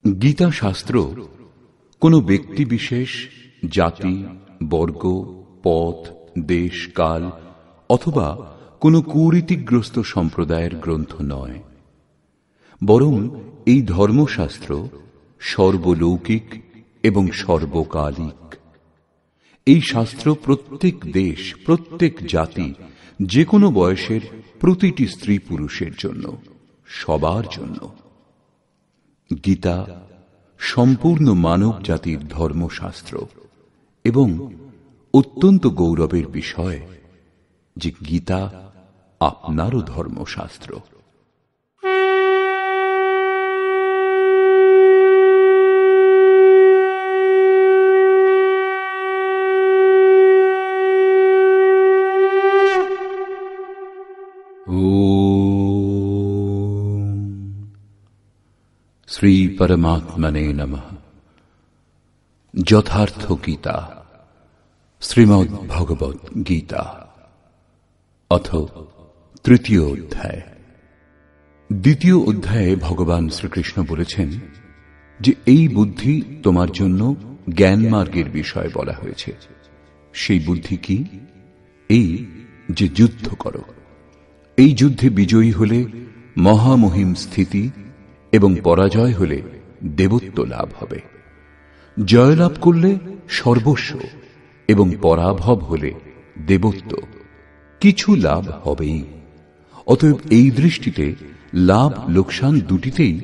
গীতা শাস্ত্র কোনো ব্যক্তি বিশেষ, জাতি, বর্গ, পথ, দেশ, কাল অথবা কোনো কুরীতিগ্রস্ত সম্প্রদায়ের গ্রন্থ নয়, বরং এই ধর্মশাস্ত্র সর্বলৌকিক এবং সর্বকালিক। এই শাস্ত্র প্রত্যেক দেশ, প্রত্যেক জাতি, যে কোনো বয়সের প্রতিটি স্ত্রী পুরুষের জন্য, সবার জন্য। গীতা সম্পূর্ণ মানব জাতির ধর্মশাস্ত্র এবং অত্যন্ত গৌরবের বিষয় যে গীতা আপনারও ধর্মশাস্ত্র। শ্রী পরমাত্মনে নমঃ। যথার্থ গীতা, শ্রীমদ্ ভগবৎ গীতা, অথ তৃতীয় অধ্যায়। দ্বিতীয় অধ্যায়ে ভগবান শ্রীকৃষ্ণ বলেছেন যে এই বুদ্ধি তোমার জন্য জ্ঞান মার্গের বিষয় বলা হয়েছে। সেই বুদ্ধি কি? এই যে যুদ্ধ করো। এই যুদ্ধে বিজয়ী হলে মহামহিম স্থিতি এবং পরাজয় হলে দেবত্ব লাভ হবে। জয়লাভ করলে সর্বস্ব এবং পরাভব হলে দেবত্ব, কিছু লাভ হবেই। অতএব এই দৃষ্টিতে লাভ লোকসান দুটিতেই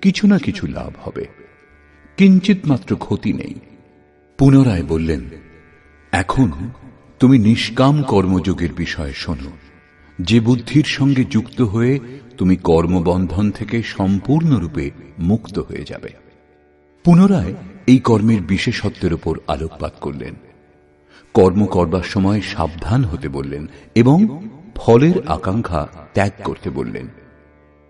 কিছু না কিছু লাভ হবে, কিঞ্চিত মাত্র ক্ষতি নেই। পুনরায় বললেন, এখন তুমি নিষ্কাম কর্মযোগের বিষয়ে শোনো, যে বুদ্ধির সঙ্গে যুক্ত হয়ে তুমি কর্মবন্ধন থেকে সম্পূর্ণরূপে মুক্ত হয়ে যাবে। পুনরায় এই কর্মের বিশেষত্বের উপর আলোকপাত করলেন। কর্ম করবার সময় সাবধান হতে বললেন এবং ফলের আকাঙ্ক্ষা ত্যাগ করতে বললেন।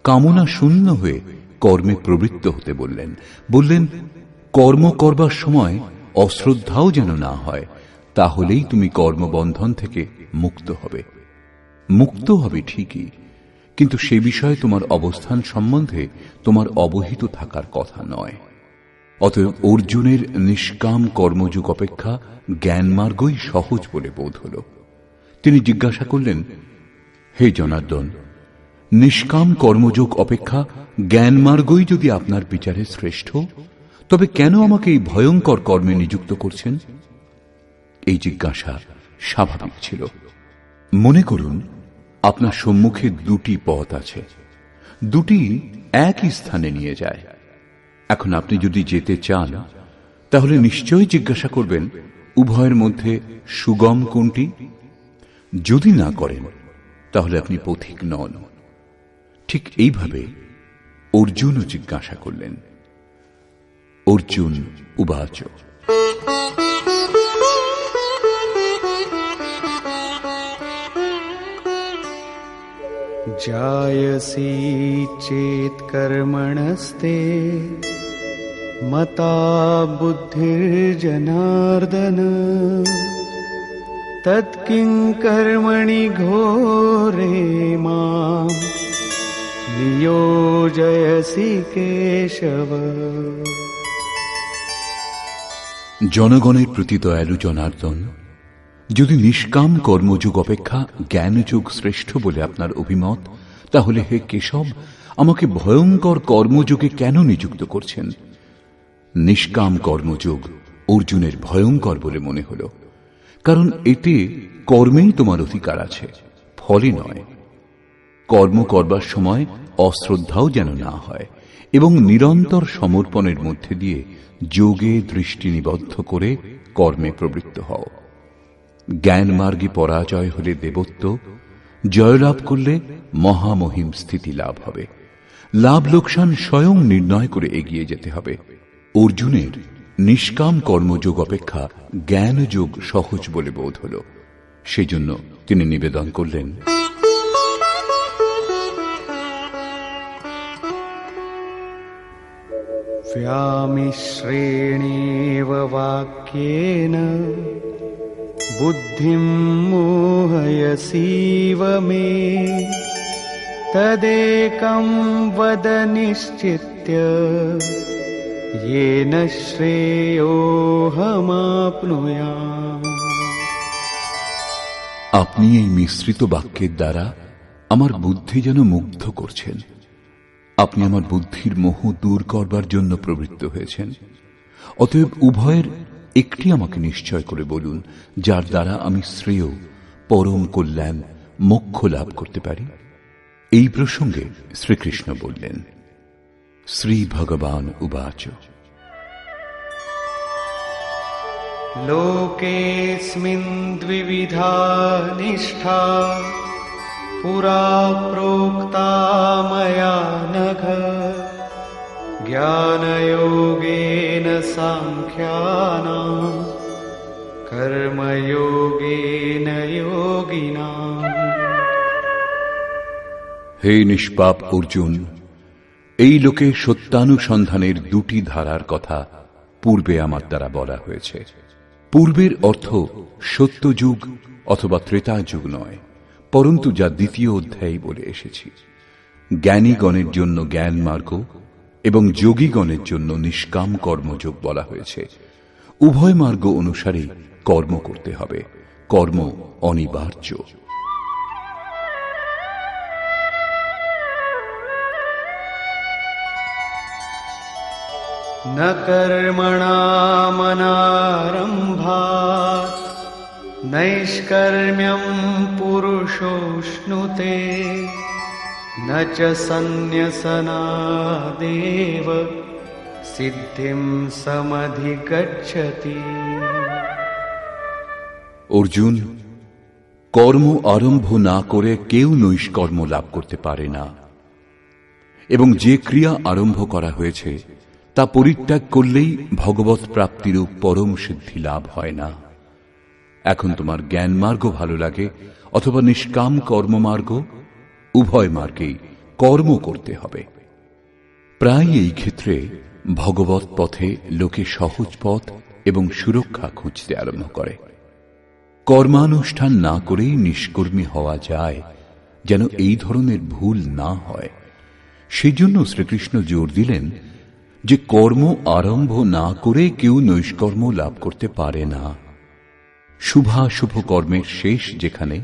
কামনা শূন্য হয়ে কর্মে প্রবৃত্ত হতে বললেন। বললেন, কর্ম করবার সময় অশ্রদ্ধাও যেন না হয়, তাহলেই তুমি কর্মবন্ধন থেকে মুক্ত হবে। মুক্ত হবে ঠিকই, কিন্তু সে বিষয়ে তোমার অবস্থান সম্বন্ধে তোমার অবহিত থাকার কথা নয়। অতএব অর্জুনের নিষ্কাম কর্মযোগ অপেক্ষা জ্ঞান মার্গই সহজ বলে বোধ হল। তিনি জিজ্ঞাসা করলেন, হে জনার্দন, নিষ্কাম কর্মযোগ অপেক্ষা জ্ঞান মার্গই যদি আপনার বিচারে শ্রেষ্ঠ, তবে কেন আমাকে এই ভয়ঙ্কর কর্মে নিযুক্ত করছেন? এই জিজ্ঞাসা স্বাভাবিক ছিল। মনে করুন, আপনার সম্মুখে দুটি পথ আছে, দুটি একই স্থানে নিয়ে যায়। এখন আপনি যদি যেতে চান, তাহলে নিশ্চয়ই জিজ্ঞাসা করবেন, উভয়ের মধ্যে সুগম কোনটি? যদি না করেন, তাহলে আপনি পথিক নন। ঠিক এইভাবে অর্জুনও জিজ্ঞাসা করলেন। অর্জুন উবাচ, जायसी चेत कर्मणस्ते मता बुद्धिर्जनार्दन तत्किं कर्मणि घोरे मां नियोजयसि केशव। জনগণের প্রতি দয়ালু জনার্দন, যদি নিষ্কাম কর্মযোগ অপেক্ষা জ্ঞানযোগ শ্রেষ্ঠ বলে আপনার অভিমত, তাহলে হে কেশব, আমাকে ভয়ঙ্কর কর্মযোগে কেন নিযুক্ত করছেন? নিষ্কাম কর্মযোগ অর্জুনের ভয়ঙ্কর বলে মনে হল, কারণ এতে কর্মেই তোমার অধিকার আছে, ফলে নয়। কর্ম করবার সময় অশ্রদ্ধাও যেন না হয় এবং নিরন্তর সমর্পণের মধ্যে দিয়ে যোগে দৃষ্টি নিবদ্ধ করে কর্মে প্রবৃত্ত হও। জ্ঞান মার্গে পরাজয় হলে দেবত্ব, জয়লাভ করলে মহামহিম স্থিতি লাভ হবে। লাভ লোকসান স্বয়ং নির্ণয় করে এগিয়ে যেতে হবে। অর্জুনের নিষ্কাম কর্মযোগ অপেক্ষা জ্ঞানযোগ সহজ বলে বোধ হল। সেজন্য তিনি নিবেদন করলেন, व्यामिश्रेणेव वाक्येन बुद्धिं मोहयसीव मे तदेकं वद निश्चित्य येन श्रेयोऽहमाप्नुयाम्। আপনি এই মিশ্রিত বাক্যের দ্বারা আমার বুদ্ধি যেন মুগ্ধ করছেন। আপনি আমার বুদ্ধির মোহ দূর করবার জন্য প্রবৃত্ত হয়েছেন। অতএব উভয়ের একটি আমাকে নিশ্চয় করে বলুন, যার দ্বারা আমি শ্রেয়, পরম কল্যাণ, মোক্ষ লাভ করতে পারি। এই প্রসঙ্গে শ্রীকৃষ্ণ বললেন, শ্রী ভগবান উবাচ, লোকেऽস্মিन् দ্বিবিধা নিষ্ঠা পুরা প্रोक्ता मया नघ জ্ঞানযোগেন সাংখ্যানাং কর্মযোগেন যোগিনাং। হে নিষ্পাপ অর্জুন, এই লোকে সত্যানুসন্ধানের দুটি ধারার কথা পূর্বে আমার দ্বারা বলা হয়েছে। পূর্বের অর্থ সত্যযুগ অথবা ত্রেতা যুগ নয়, পরন্তু যা দ্বিতীয় অধ্যায়ে বলে এসেছি। জ্ঞানীগণের জন্য জ্ঞান মার্গ এবং যোগীগণের জন্য নিষ্কাম কর্মযোগ বলা হয়েছে। উভয় মার্গ অনুসারে কর্ম করতে হবে, কর্ম অনিবার্য। ন কর্মণামনারম্ভাৎ নৈষ্কর্ম্যং পুরুষোষ্ণুতে ন চ সন্ন্যসনাদেব সিদ্ধিম সমধিগচ্ছতি। অর্জুন, কর্ম আরম্ভ না করে কেউ নৈষ্কর্ম লাভ করতে পারে না, এবং যে ক্রিয়া আরম্ভ করা হয়েছে তা পরিত্যাগ করলেই ভগবৎ প্রাপ্তিরূপ পরম সিদ্ধি লাভ হয় না। এখন তোমার জ্ঞান মার্গ ভালো লাগে অথবা নিষ্কাম কর্মমার্গ, উভয় মার্গেই কর্ম করতে হবে। প্রায় এই ক্ষেত্রে ভগবৎ পথে লোকে সহজ পথ এবং সুরক্ষা খুঁজতে আরম্ভ করে। কর্মানুষ্ঠান না করেই নিষ্কর্মী হওয়া যায়, যেন এই ধরনের ভুল না হয়। সেই জন্য শ্রীকৃষ্ণ জোর দিলেন যে কর্ম আরম্ভ না করে কেউ নৈষ্কর্ম লাভ করতে পারে না। শুভাশুভ কর্মের শেষ যেখানে,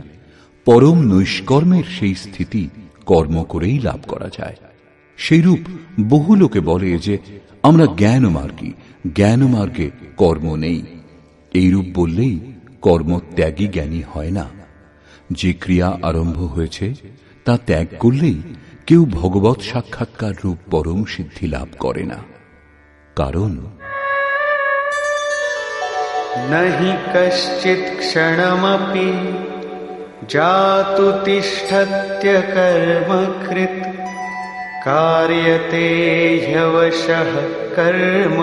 পরম নৈষ্কর্মের সেই স্থিতি কর্ম করেই লাভ করা যায়। সেইরূপ বহু লোকে বলে যে আমরা জ্ঞানমার্গী, জ্ঞানমার্গে কর্ম নেই। এইরূপ বললেই কর্মত্যাগী জ্ঞানী হয় না। যে ক্রিয়া আরম্ভ হয়েছে তা ত্যাগ করলেই কেউ ভগবৎ সাক্ষাৎকার রূপ পরম সিদ্ধি লাভ করে না। কারণ নহি কশ্চিৎ ক্ষণমপি জাতু তিষ্ঠত্য কর্মকৃৎ কার্যতে হ্যবশঃ কর্ম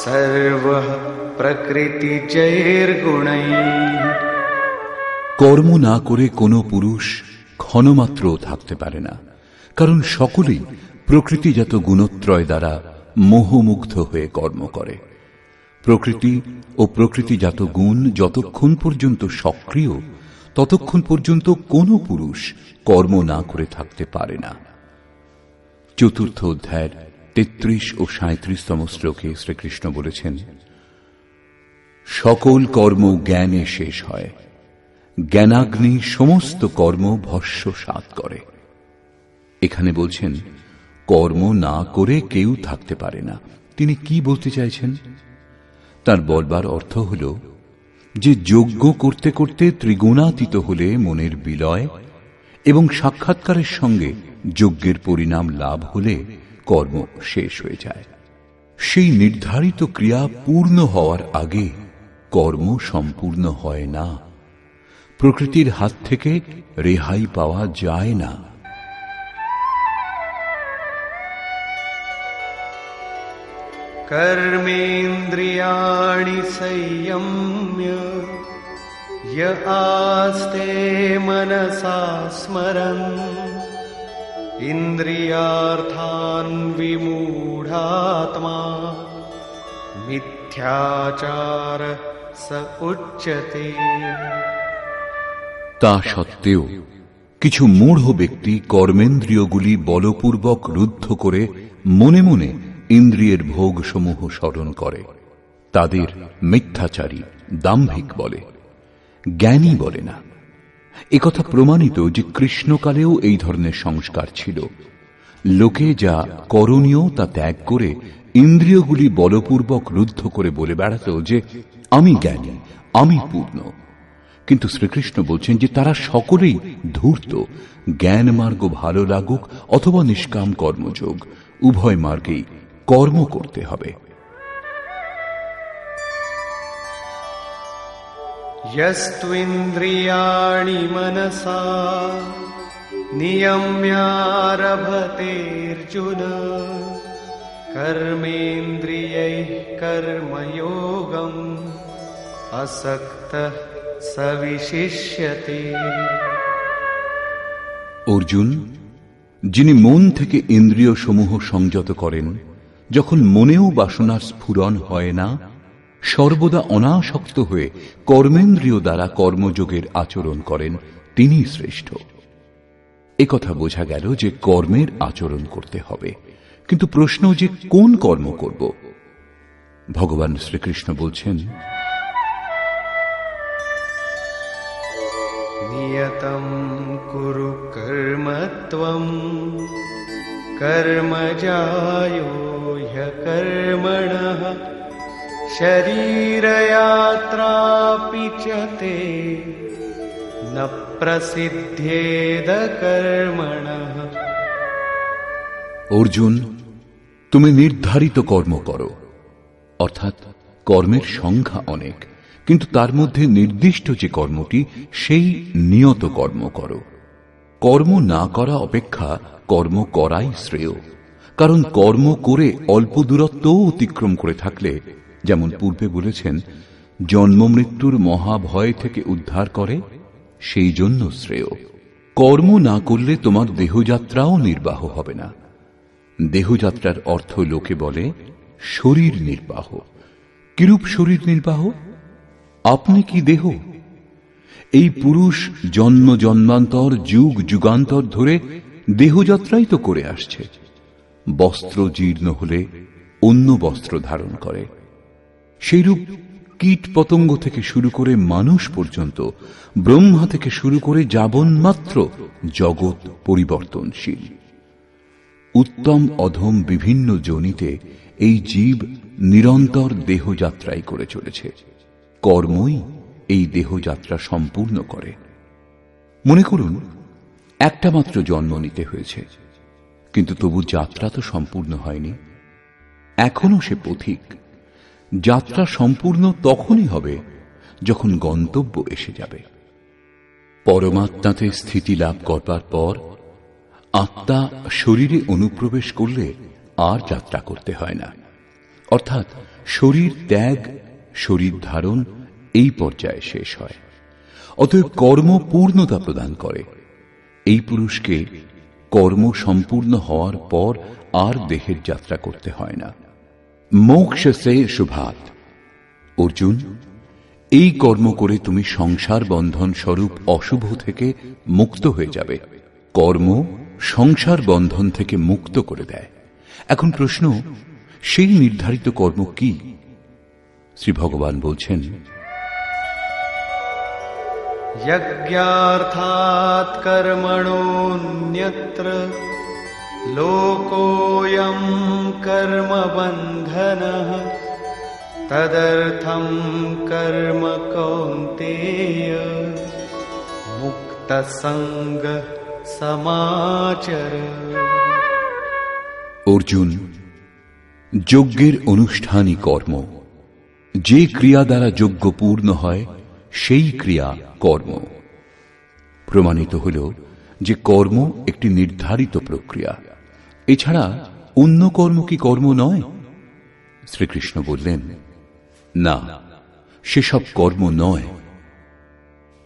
সর্বঃ প্রকৃতিজৈর্গুণৈঃ। কর্ম না করে কোনো পুরুষ ক্ষণমাত্র থাকতে পারে না, কারণ সকলেই প্রকৃতিজাত গুণত্রয় দ্বারা মোহমুগ্ধ হয়ে কর্ম করে। প্রকৃতি ও প্রকৃতিজাত গুণ যতক্ষণ পর্যন্ত সক্রিয়, ততক্ষণ পর্যন্ত কোনো পুরুষ কর্ম না করে থাকতে পারে না। চতুর্থ অধ্যায়ের 33 ও 37তম শ্লোকে শ্রীকৃষ্ণ বলেছেন, সকল কর্ম জ্ঞানে শেষ হয়, জ্ঞানাগ্নি সমস্ত কর্ম ভস্মসাৎ করে। এখানে বলছেন কর্ম না করে কেউ থাকতে পারে না। তিনি কি বলতে চাইছেন? তার বলবার অর্থ হল যে যজ্ঞ করতে করতে ত্রিগুণাতীত হলে মনের বিলয় এবং সাক্ষাৎকারের সঙ্গে যজ্ঞের পরিণাম লাভ হলে কর্ম শেষ হয়ে যায়। সেই নির্ধারিত ক্রিয়া পূর্ণ হওয়ার আগে কর্ম সম্পূর্ণ হয় না। প্রকৃতির হাত থেকে রেহাই পাওয়া যায় না। कर्मेन्द्रियाणि संयम्य य आस्ते मनसा स्मरन् इन्द्रियार्थान् विमूढात्मा मिथ्याचार स उच्यते। তা সত্ত্বেও কিছু মূঢ় ব্যক্তি কর্মেন্দ্রিয়গুলি বলপূর্বক রুদ্ধ করে মনে মনে ইন্দ্রিয়ের ভোগসমূহ স্মরণ করে তাদের মিথ্যাচারী, দাম্ভিক বলে, জ্ঞানী বলে না। একথা প্রমাণিত যে কৃষ্ণকালেও এই ধরনের সংস্কার ছিল। লোকে যা করণীয় তা ত্যাগ করে ইন্দ্রিয়গুলি বলপূর্বক রুদ্ধ করে বলে বেড়াত যে আমি জ্ঞানী, আমি পূর্ণ। কিন্তু শ্রীকৃষ্ণ বলছেন যে তারা সকলেই ধূর্ত। জ্ঞান মার্গ ভালো লাগুক অথবা নিষ্কাম কর্মযোগ, উভয় মার্গেই কর্ম করতে হবে। यस्त्विन्द्रियाणि मनसा नियम्यारभतेऽर्जुन कर्मेन्द्रियैः कर्मयोगम् असक्तः स विशिष्यते। অর্জুন, যিনি মন থেকে ইন্দ্রিয় সমূহ সংযত করেন, যখন মনেও বাসনার স্ফুরণ হয় না, সর্বদা অনাসক্ত হয়ে কর্মেন্দ্রিয় দ্বারা কর্মযোগের আচরণ করেন, তিনি শ্রেষ্ঠ। একথা বোঝা গেল যে কর্মের আচরণ করতে হবে, কিন্তু প্রশ্ন যে কোন কর্ম করব। ভগবান শ্রীকৃষ্ণ বলছেন, নিয়তং কুরু কর্ম ত্বং কর্মজায়ো হ্যকর্মণঃ শরীরয়াত্রাপি চ তে ন প্রসিদ্ধেদ কর্মণঃ। অর্জুন, তুমি নির্ধারিত কর্ম করো, অর্থাৎ কর্মের সংখ্যা অনেক, কিন্তু তার মধ্যে নির্দিষ্ট যে কর্মটি সেই নিয়ত কর্ম করো। কর্ম না করা অপেক্ষা কর্ম করাই শ্রেয়, কারণ কর্ম করে অল্প দূরত্বও অতিক্রম করে থাকলে, যেমন পূর্বে বলেছেন, জন্ম মৃত্যুর মহাভয় থেকে উদ্ধার করে, সেই জন্য শ্রেয়। কর্ম না করলে তোমার দেহযাত্রাও নির্বাহ হবে না। দেহযাত্রার অর্থ লোকে বলে শরীর নির্বাহ। কিরূপ শরীর নির্বাহ? আপনি কি দেহ? এই পুরুষ জন্ম জন্মান্তর, যুগ যুগান্তর ধরে দেহযাত্রাই তো করে আসছে। বস্ত্র জীর্ণ হলে অন্য বস্ত্র ধারণ করে। সেইরূপ কীট পতঙ্গ থেকে শুরু করে মানুষ পর্যন্ত, ব্রহ্মা থেকে শুরু করে যাবন্মাত্র জগৎ পরিবর্তনশীল। উত্তম অধম বিভিন্ন যোনিতে এই জীব নিরন্তর দেহযাত্রাই করে চলেছে। কর্মই এই দেহযাত্রা সম্পূর্ণ করে। মনে করুন, একটা মাত্র জন্ম নিতে হয়েছে, কিন্তু তবু যাত্রা তো সম্পূর্ণ হয়নি। এখনো সে পথিক। যাত্রা সম্পূর্ণ তখনই হবে যখন গন্তব্য এসে যাবে। পরমাত্মাতে স্থিতি লাভ করবার পর আত্মা শরীরে অনুপ্রবেশ করলে আর যাত্রা করতে হয় না। অর্থাৎ শরীর ত্যাগ, শরীর ধারণ এই পর্যায়ে শেষ হয়। অতএব কর্ম পূর্ণতা প্রদান করে। এই পুরুষকে কর্ম সম্পূর্ণ হওয়ার পর আর দেহের যাত্রা করতে হয় না। মোক্ষ সে শুভাত। অর্জুন, এই কর্ম করে তুমি সংসার বন্ধন স্বরূপ অশুভ থেকে মুক্ত হয়ে যাবে। কর্ম সংসার বন্ধন থেকে মুক্ত করে দেয়। এখন প্রশ্ন, সেই নির্ধারিত কর্ম কি? শ্রী ভগবান বলছেন, যজ্ঞার্থাৎ কর্মণোন্যত্র লোকোऽয়ং কর্মবন্ধনঃ তদর্থং কর্ম কৌন্তেয় মুক্তসঙ্গ সমাচর। অর্জুন, যজ্ঞের অনুষ্ঠানই কর্ম। যে ক্রিয়া দ্বারা যজ্ঞ পূর্ণ হয় সেই ক্রিয়া কর্ম। প্রমাণিত হল যে কর্ম একটি নির্ধারিত প্রক্রিয়া। এছাড়া অন্য কর্ম কি কর্ম নয়? শ্রীকৃষ্ণ বললেন, না, সেসব কর্ম নয়।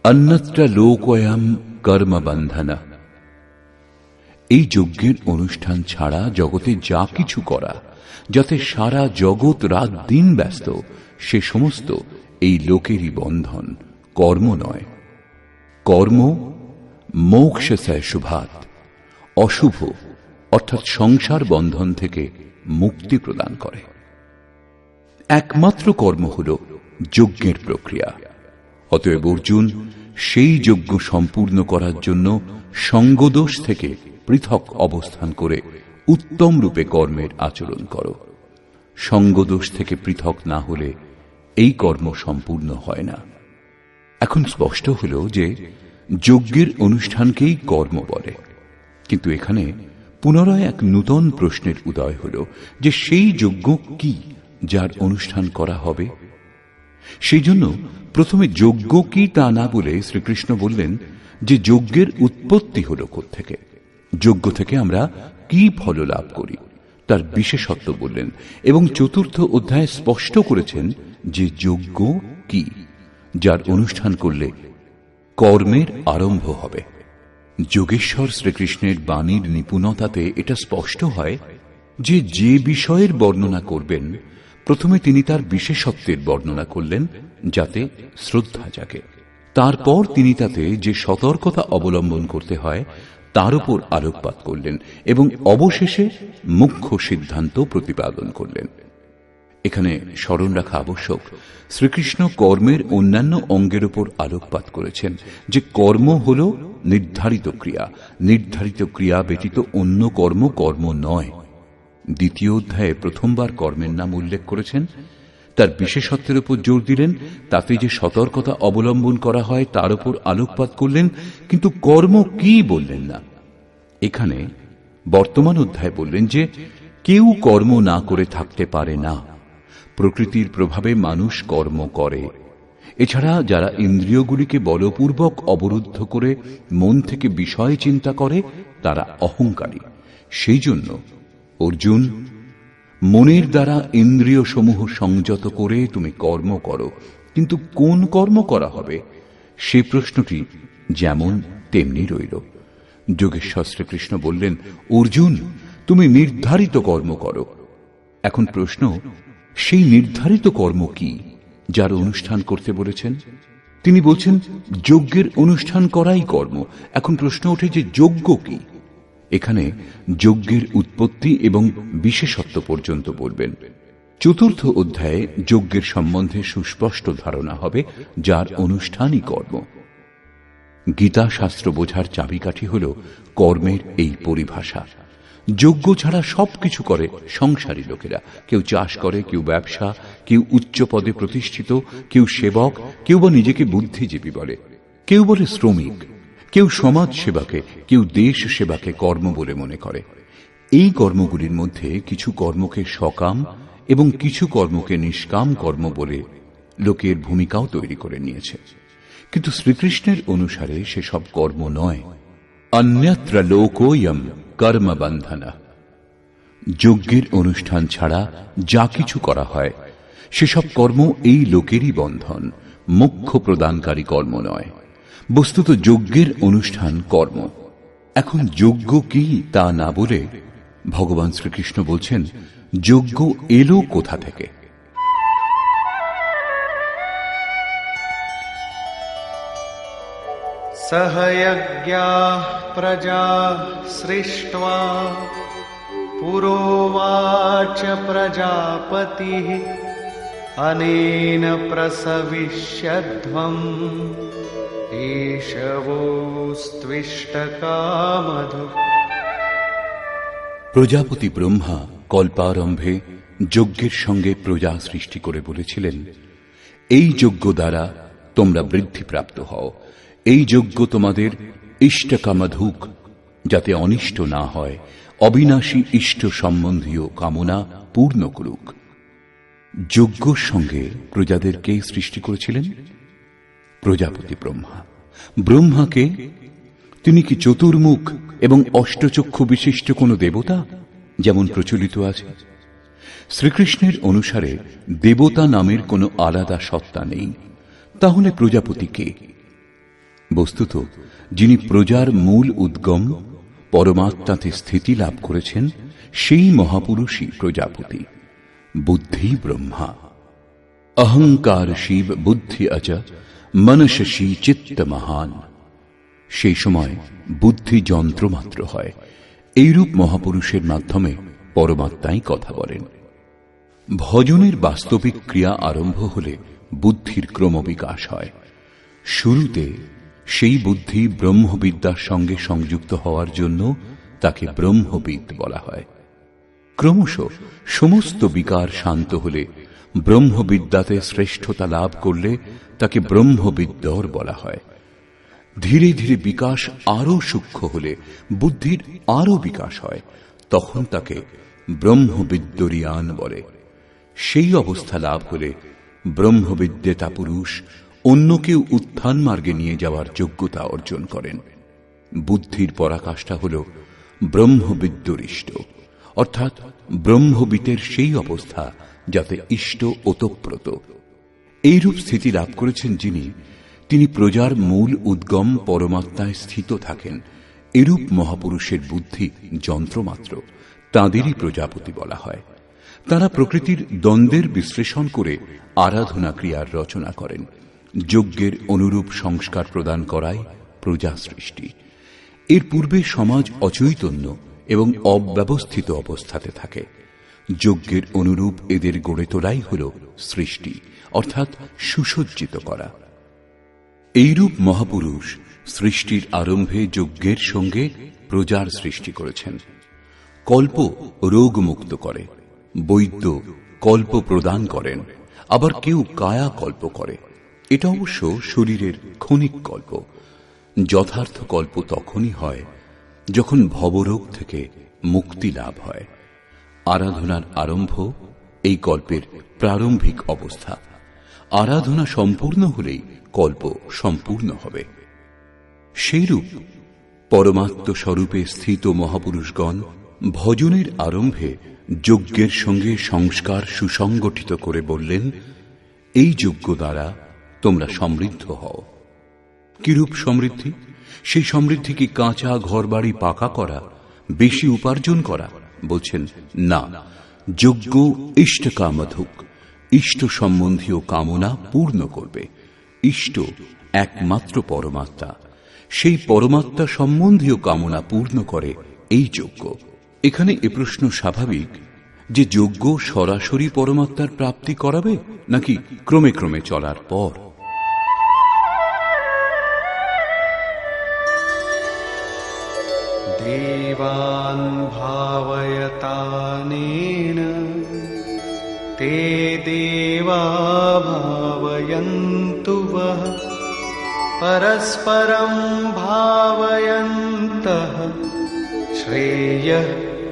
অন্যত্র লোকোয়ম কর্মবন্ধনা। এই যজ্ঞের অনুষ্ঠান ছাড়া জগতে যা কিছু করা, যাতে সারা জগৎ রাত দিন ব্যস্ত, সে সমস্ত এই লোকেরই বন্ধন, কর্ম নয়। কর্ম মোক্ষ শুভাত, অশুভ অর্থাৎ সংসার বন্ধন থেকে মুক্তি প্রদান করে। একমাত্র কর্ম হল যজ্ঞের প্রক্রিয়া। অতএব অর্জুন, সেই যজ্ঞ সম্পূর্ণ করার জন্য সঙ্গদোষ থেকে পৃথক অবস্থান করে উত্তম রূপে কর্মের আচরণ করো। সঙ্গদোষ থেকে পৃথক না হলে এই কর্ম সম্পূর্ণ হয় না। এখন স্পষ্ট হল যে যজ্ঞের অনুষ্ঠানকেই কর্ম বলে, কিন্তু এখানে পুনরায় এক নূতন প্রশ্নের উদয় হল যে সেই যজ্ঞ কি যার অনুষ্ঠান করা হবে। সেই জন্য প্রথমে যজ্ঞ কি তা না বলে শ্রীকৃষ্ণ বললেন যে যজ্ঞের উৎপত্তি হল কোত্থেকে, যজ্ঞ থেকে আমরা কি ফল লাভ করি তার বিশেষত্ব বললেন, এবং চতুর্থ অধ্যায়ে স্পষ্ট করেছেন যে যজ্ঞ কি যার অনুষ্ঠান করলে কর্মের আরম্ভ হবে। যোগেশ্বর শ্রীকৃষ্ণের বাণীর নিপুণতাতে এটা স্পষ্ট হয় যে যে বিষয়ের বর্ণনা করবেন প্রথমে তিনি তার বিশেষত্বের বর্ণনা করলেন যাতে শ্রদ্ধা জাগে। তারপর তিনি তাতে যে সতর্কতা অবলম্বন করতে হয় তার উপর আলোকপাত করলেন এবং অবশেষে মুখ্য সিদ্ধান্ত প্রতিপাদন করলেন। এখানে স্মরণ রাখা আবশ্যক, শ্রীকৃষ্ণ কর্মের অন্যান্য অঙ্গের উপর আলোকপাত করেছেন যে কর্ম হল নির্ধারিত ক্রিয়া, নির্ধারিত ক্রিয়া ব্যতীত অন্য কর্ম কর্ম নয়। দ্বিতীয় অধ্যায়ে প্রথমবার কর্মের নাম উল্লেখ করেছেন, তার বিশেষত্বের উপর জোর দিলেন, তাতে যে সতর্কতা অবলম্বন করা হয় তার উপর আলোকপাত করলেন, কিন্তু কর্ম কি বললেন না। এখানে বর্তমান অধ্যায়ে বললেন যে কেউ কর্ম না করে থাকতে পারে না। প্রকৃতির প্রভাবে মানুষ কর্ম করে। এছাড়া যারা ইন্দ্রিয়গুলিকে বলপূর্বক অবরুদ্ধ করে মন থেকে বিষয় চিন্তা করে তারা অহংকারী। সেই জন্য অর্জুন, মনের দ্বারা ইন্দ্রিয় সমূহ সংযত করে তুমি কর্ম করো, কিন্তু কোন কর্ম করা হবে সে প্রশ্নটি যেমন তেমনি রইল। যোগেশ্বর শ্রীকৃষ্ণ বললেন, অর্জুন তুমি নির্ধারিত কর্ম করো। এখন প্রশ্ন, সেই নির্ধারিত কর্ম কি যার অনুষ্ঠান করতে বলেছেন? তিনি বলছেন যজ্ঞের অনুষ্ঠান করাই কর্ম। এখন প্রশ্ন ওঠে যে যজ্ঞ কি? এখানে যজ্ঞের উৎপত্তি এবং বিশেষত্ব পর্যন্ত বলবেন। চতুর্থ অধ্যায়ে যজ্ঞের সম্বন্ধে সুস্পষ্ট ধারণা হবে যার অনুষ্ঠানই কর্ম। গীতা শাস্ত্র বোঝার চাবিকাঠি হল কর্মের এই পরিভাষা। যজ্ঞ ছাড়া সবকিছু করে সংসারী লোকেরা। কেউ চাষ করে, কেউ ব্যবসা, কেউ উচ্চ পদে প্রতিষ্ঠিত, কেউ সেবক, কেউ বা নিজেকে বুদ্ধিজীবী বলে, কেউ বলে শ্রমিক, কেউ সমাজ সেবাকে, কেউ দেশ সেবাকে কর্ম বলে মনে করে। এই কর্মগুলির মধ্যে কিছু কর্মকে সকাম এবং কিছু কর্মকে নিষ্কাম কর্ম বলে লোকের ভূমিকাও তৈরি করে নিয়েছে, কিন্তু শ্রীকৃষ্ণের অনুসারে সেসব কর্ম নয়। অন্যত্র লোকোয়ম কর্ম বন্ধনা। যজ্ঞের অনুষ্ঠান ছাড়া যা কিছু করা হয় সেসব কর্ম এই লোকেরই বন্ধন, মোক্ষ প্রদানকারী কর্ম নয়। বস্তুত যজ্ঞের অনুষ্ঠান কর্ম। এখন যজ্ঞ কি তা না বলে ভগবান শ্রীকৃষ্ণ বলছেন যজ্ঞ এলো কোথা থেকে। सहयज्ञाः प्रजा सृष्ट्वा पुरोवाच प्रजापतिः अनेन प्रसविष्यध्वम् एषवोस्त्विष्टकामधुक्। প্রজাপতি ব্রহ্মা কল্পারম্ভে যজ্ঞের সঙ্গে প্রজা সৃষ্টি করে বলেছিলেন, এই যজ্ঞ দ্বারা তোমরা বৃদ্ধিপ্রাপ্ত হও। এই যজ্ঞ তোমাদের ইষ্টকামধুক, যাতে অনিষ্ট না হয়, অবিনাশী ইষ্ট সম্বন্ধীয় কামনা পূর্ণ করুক। যজ্ঞর সঙ্গে প্রজাদেরকে সৃষ্টি করেছিলেন প্রজাপতি ব্রহ্মা। ব্রহ্মাকে তিনি কি চতুর্মুখ এবং অষ্টচক্ষু বিশিষ্ট কোন দেবতা যেমন প্রচলিত আছে? শ্রীকৃষ্ণের অনুসারে দেবতা নামের কোনো আলাদা সত্তা নেই। তাহলে প্রজাপতি কে? বস্তুত যিনি প্রজার মূল উদ্গম, পরমাত্মাতে স্থিতি লাভ করেছেন, সেই মহাপুরুষই প্রজাপতি। বুদ্ধি ব্রহ্মা, অহংকার শিব, বুদ্ধি অজ, মনসী চিত্ত মহান। সেই সময় বুদ্ধি যন্ত্র মাত্র হয়। এইরূপ মহাপুরুষের মাধ্যমে পরমাত্মাই কথা বলেন। ভজনের বাস্তবিক ক্রিয়া আরম্ভ হলে বুদ্ধির ক্রমবিকাশ হয়। শুরুতে সেই বুদ্ধি ব্রহ্মবিদ্যার সঙ্গে সংযুক্ত হওয়ার জন্য তাকে ব্রহ্মবিদ বলা হয়। ক্রমশ সমস্ত বিকার শান্ত হলে, ব্রহ্মবিদ্যাতে শ্রেষ্ঠতা লাভ করলে তাকে ব্রহ্মবিদ্যর বলা হয়। ধীরে ধীরে বিকাশ আরো সূক্ষ্ম হলে, বুদ্ধির আরো বিকাশ হয়, তখন তাকে ব্রহ্মবিদ্যরিয়ান বলে। সেই অবস্থা লাভ হলে ব্রহ্মবিদ্যেতা পুরুষ অন্য কেউ উত্থান মার্গে নিয়ে যাওয়ার যোগ্যতা অর্জন করেন। বুদ্ধির পরাকাষ্ঠা হল ব্রহ্মবিদ্যরিষ্ট, অর্থাৎ ব্রহ্মবিতের সেই অবস্থা যাতে ইষ্ট ওতপ্রোত। এইরূপ স্থিতি লাভ করেছেন যিনি, তিনি প্রজার মূল উদ্গম পরমাত্মায় স্থিত থাকেন। এরূপ মহাপুরুষের বুদ্ধি যন্ত্রমাত্র, তাঁদেরই প্রজাপতি বলা হয়। তাঁরা প্রকৃতির দ্বন্দ্বের বিশ্লেষণ করে আরাধনা ক্রিয়ার রচনা করেন। যজ্ঞের অনুরূপ সংস্কার প্রদান করাই প্রজা সৃষ্টি। এর পূর্বে সমাজ অচৈতন্য এবং অব্যবস্থিত অবস্থাতে থাকে। যজ্ঞের অনুরূপ এদের গড়ে তোলাই হল সৃষ্টি, অর্থাৎ সুসজ্জিত করা। এইরূপ মহাপুরুষ সৃষ্টির আরম্ভে যজ্ঞের সঙ্গে প্রজার সৃষ্টি করেছেন। কল্প রোগমুক্ত করে, বৈদ্য কল্প প্রদান করেন, আবার কেউ কায়া কল্প করে। এটা অবশ্য শরীরের ক্ষণিক কল্প। যথার্থ কল্প তখনই হয় যখন ভবরোগ থেকে মুক্তি লাভ হয়। আরাধনার আরম্ভ এই কল্পের প্রারম্ভিক অবস্থা। আরাধনা সম্পূর্ণ হলেই কল্প সম্পূর্ণ হবে। সেইরূপ পরমাত্ম স্বরূপে স্থিত মহাপুরুষগণ ভজনের আরম্ভে যজ্ঞের সঙ্গে সংস্কার সুসংগঠিত করে বললেন, এই যজ্ঞ দ্বারা তোমরা সমৃদ্ধ হও। কিরূপ সমৃদ্ধি? সেই সমৃদ্ধি কি কাঁচা ঘরবাড়ি পাকা করা, বেশি উপার্জন করা? বলছেন না, যজ্ঞ ইষ্ট কামধুক, ইষ্ট সম্বন্ধীয় কামনা পূর্ণ করবে। ইষ্ট একমাত্র পরমাত্মা, সেই পরমাত্মা সম্বন্ধীয় কামনা পূর্ণ করে এই যজ্ঞ। এখানে এ প্রশ্ন স্বাভাবিক যে যজ্ঞ সরাসরি পরমাত্মার প্রাপ্তি করাবে নাকি ক্রমে ক্রমে চলার পর? দেবান ভাবয়তানেন তে দেবা ভাবয়ন্তু বহ পরস্পরম ভাবয়ন্তঃ শ্রেয়ঃ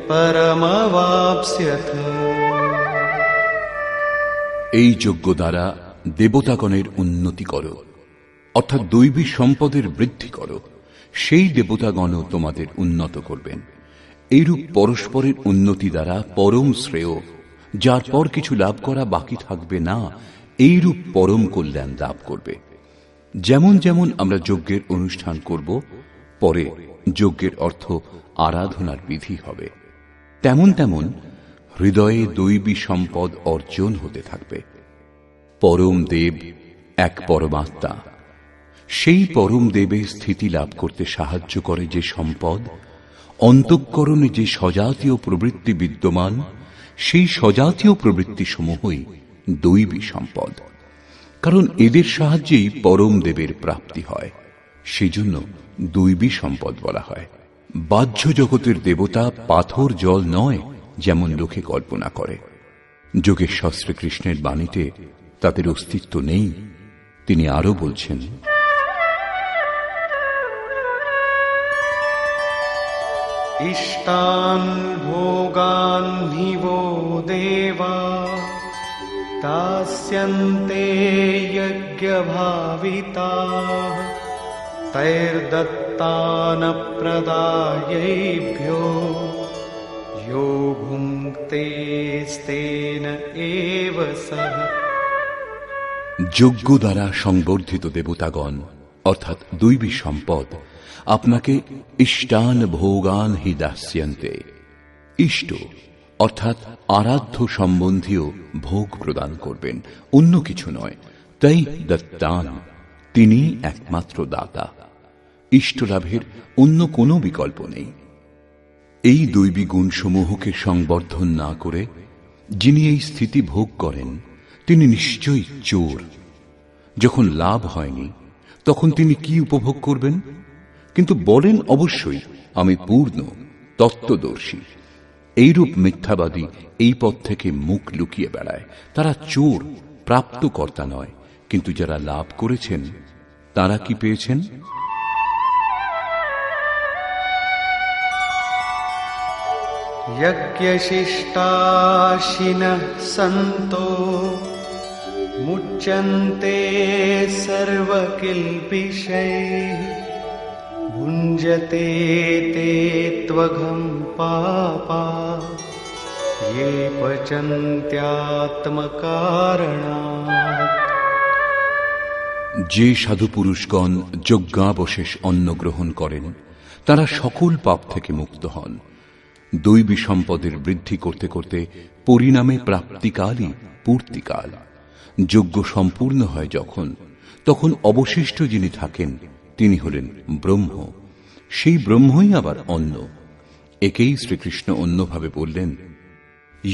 পরমবাপ্স্যথ। এই যজ্ঞ দ্বারা দেবতাগণের উন্নতি করো, অর্থাৎ দৈবী সম্পদের বৃদ্ধি করো। সেই দেবতাগণও তোমাদের উন্নত করবেন। এইরূপ পরস্পরের উন্নতি দ্বারা পরম শ্রেয়, যার পর কিছু লাভ করা বাকি থাকবে না, এইরূপ পরম কল্যাণ লাভ করবে। যেমন যেমন আমরা যজ্ঞের অনুষ্ঠান করব, পরে যজ্ঞের অর্থ আরাধনার বিধি হবে, তেমন তেমন হৃদয়ে দৈবী সম্পদ অর্জন হতে থাকবে। পরম দেব এক পরমাত্মা। সেই পরম দেবের স্থিতি লাভ করতে সাহায্য করে যে সম্পদ, অন্তঃকরণে যে সজাতীয় প্রবৃত্তি বিদ্যমান, সেই সজাতীয় প্রবৃত্তি সমূহই দৈবী সম্পদ। কারণ এদের সাহায্যেই পরম দেবের প্রাপ্তি হয়, সেজন্য দৈবী সম্পদ বলা হয়। বাহ্য জগতের দেবতা পাথর জল নয়, যেমন লোকে কল্পনা করে। যোগেশ্বর শ্রীকৃষ্ণের বাণীতে তাদের অস্তিত্ব নেই। তিনি আরো বলছেন, ইষ্টান ভোগান নিবো দেবা দাস্যন্তে যজ্ঞভাবিতাঃ তৈর্দত্তান প্রদায়েভ্যো यो भुङ्क्ते स्तेन एव सः। যজ্ঞ দ্বারা সংবর্ধিত দেবতাগণ অর্থাৎ দৈবী সম্পদ আপনাকে ইষ্টান ভোগান হি দাস্যন্তে। ইষ্ট অর্থাৎ আরাধ্য সম্বন্ধীয় ভোগ প্রদান করবেন, অন্য কিছু নয়। তাই দত্তান, তিনি একমাত্র দাতা। ইষ্ট লাভের অন্য কোনো বিকল্প নেই। এই দৈবী গুণসমূহকে সংবর্ধন না করে যিনি এই স্থিতি ভোগ করেন তিনি নিশ্চয়ই চোর। যখন লাভ হয়নি তখন তিনি কি উপভোগ করবেন? কিন্তু বলেন অবশ্যই আমি পূর্ণ তত্ত্বদর্শী। এইরূপ মিথ্যাবাদী এই পথ থেকে মুখ লুকিয়ে বেড়ায়। তারা চোর, প্রাপ্তকর্তা নয়। কিন্তু যারা লাভ করেছেন তারা কি পেয়েছেন? यज्ञशिष्टाशिनः सन्तो मुच्यन्ते सर्वकिल्बिषैः भुञ्जते ते त्वघं पापा ये पचन्त्यात्मकारणात्। যে সাধু পুরুষগণ যজ্ঞাবশেষ অন্ন গ্রহণ করেন তারা সকল পাপ থেকে মুক্ত হন। দৈবী সম্পদের বৃদ্ধি করতে করতে পরিণামে প্রাপ্তিকালই পূর্তিকাল। যজ্ঞ সম্পূর্ণ হয় যখন, তখন অবশিষ্ট যিনি থাকেন তিনি হলেন ব্রহ্ম। সেই ব্রহ্মই আবার অন্ন। একেই শ্রীকৃষ্ণ অন্যভাবে বললেন,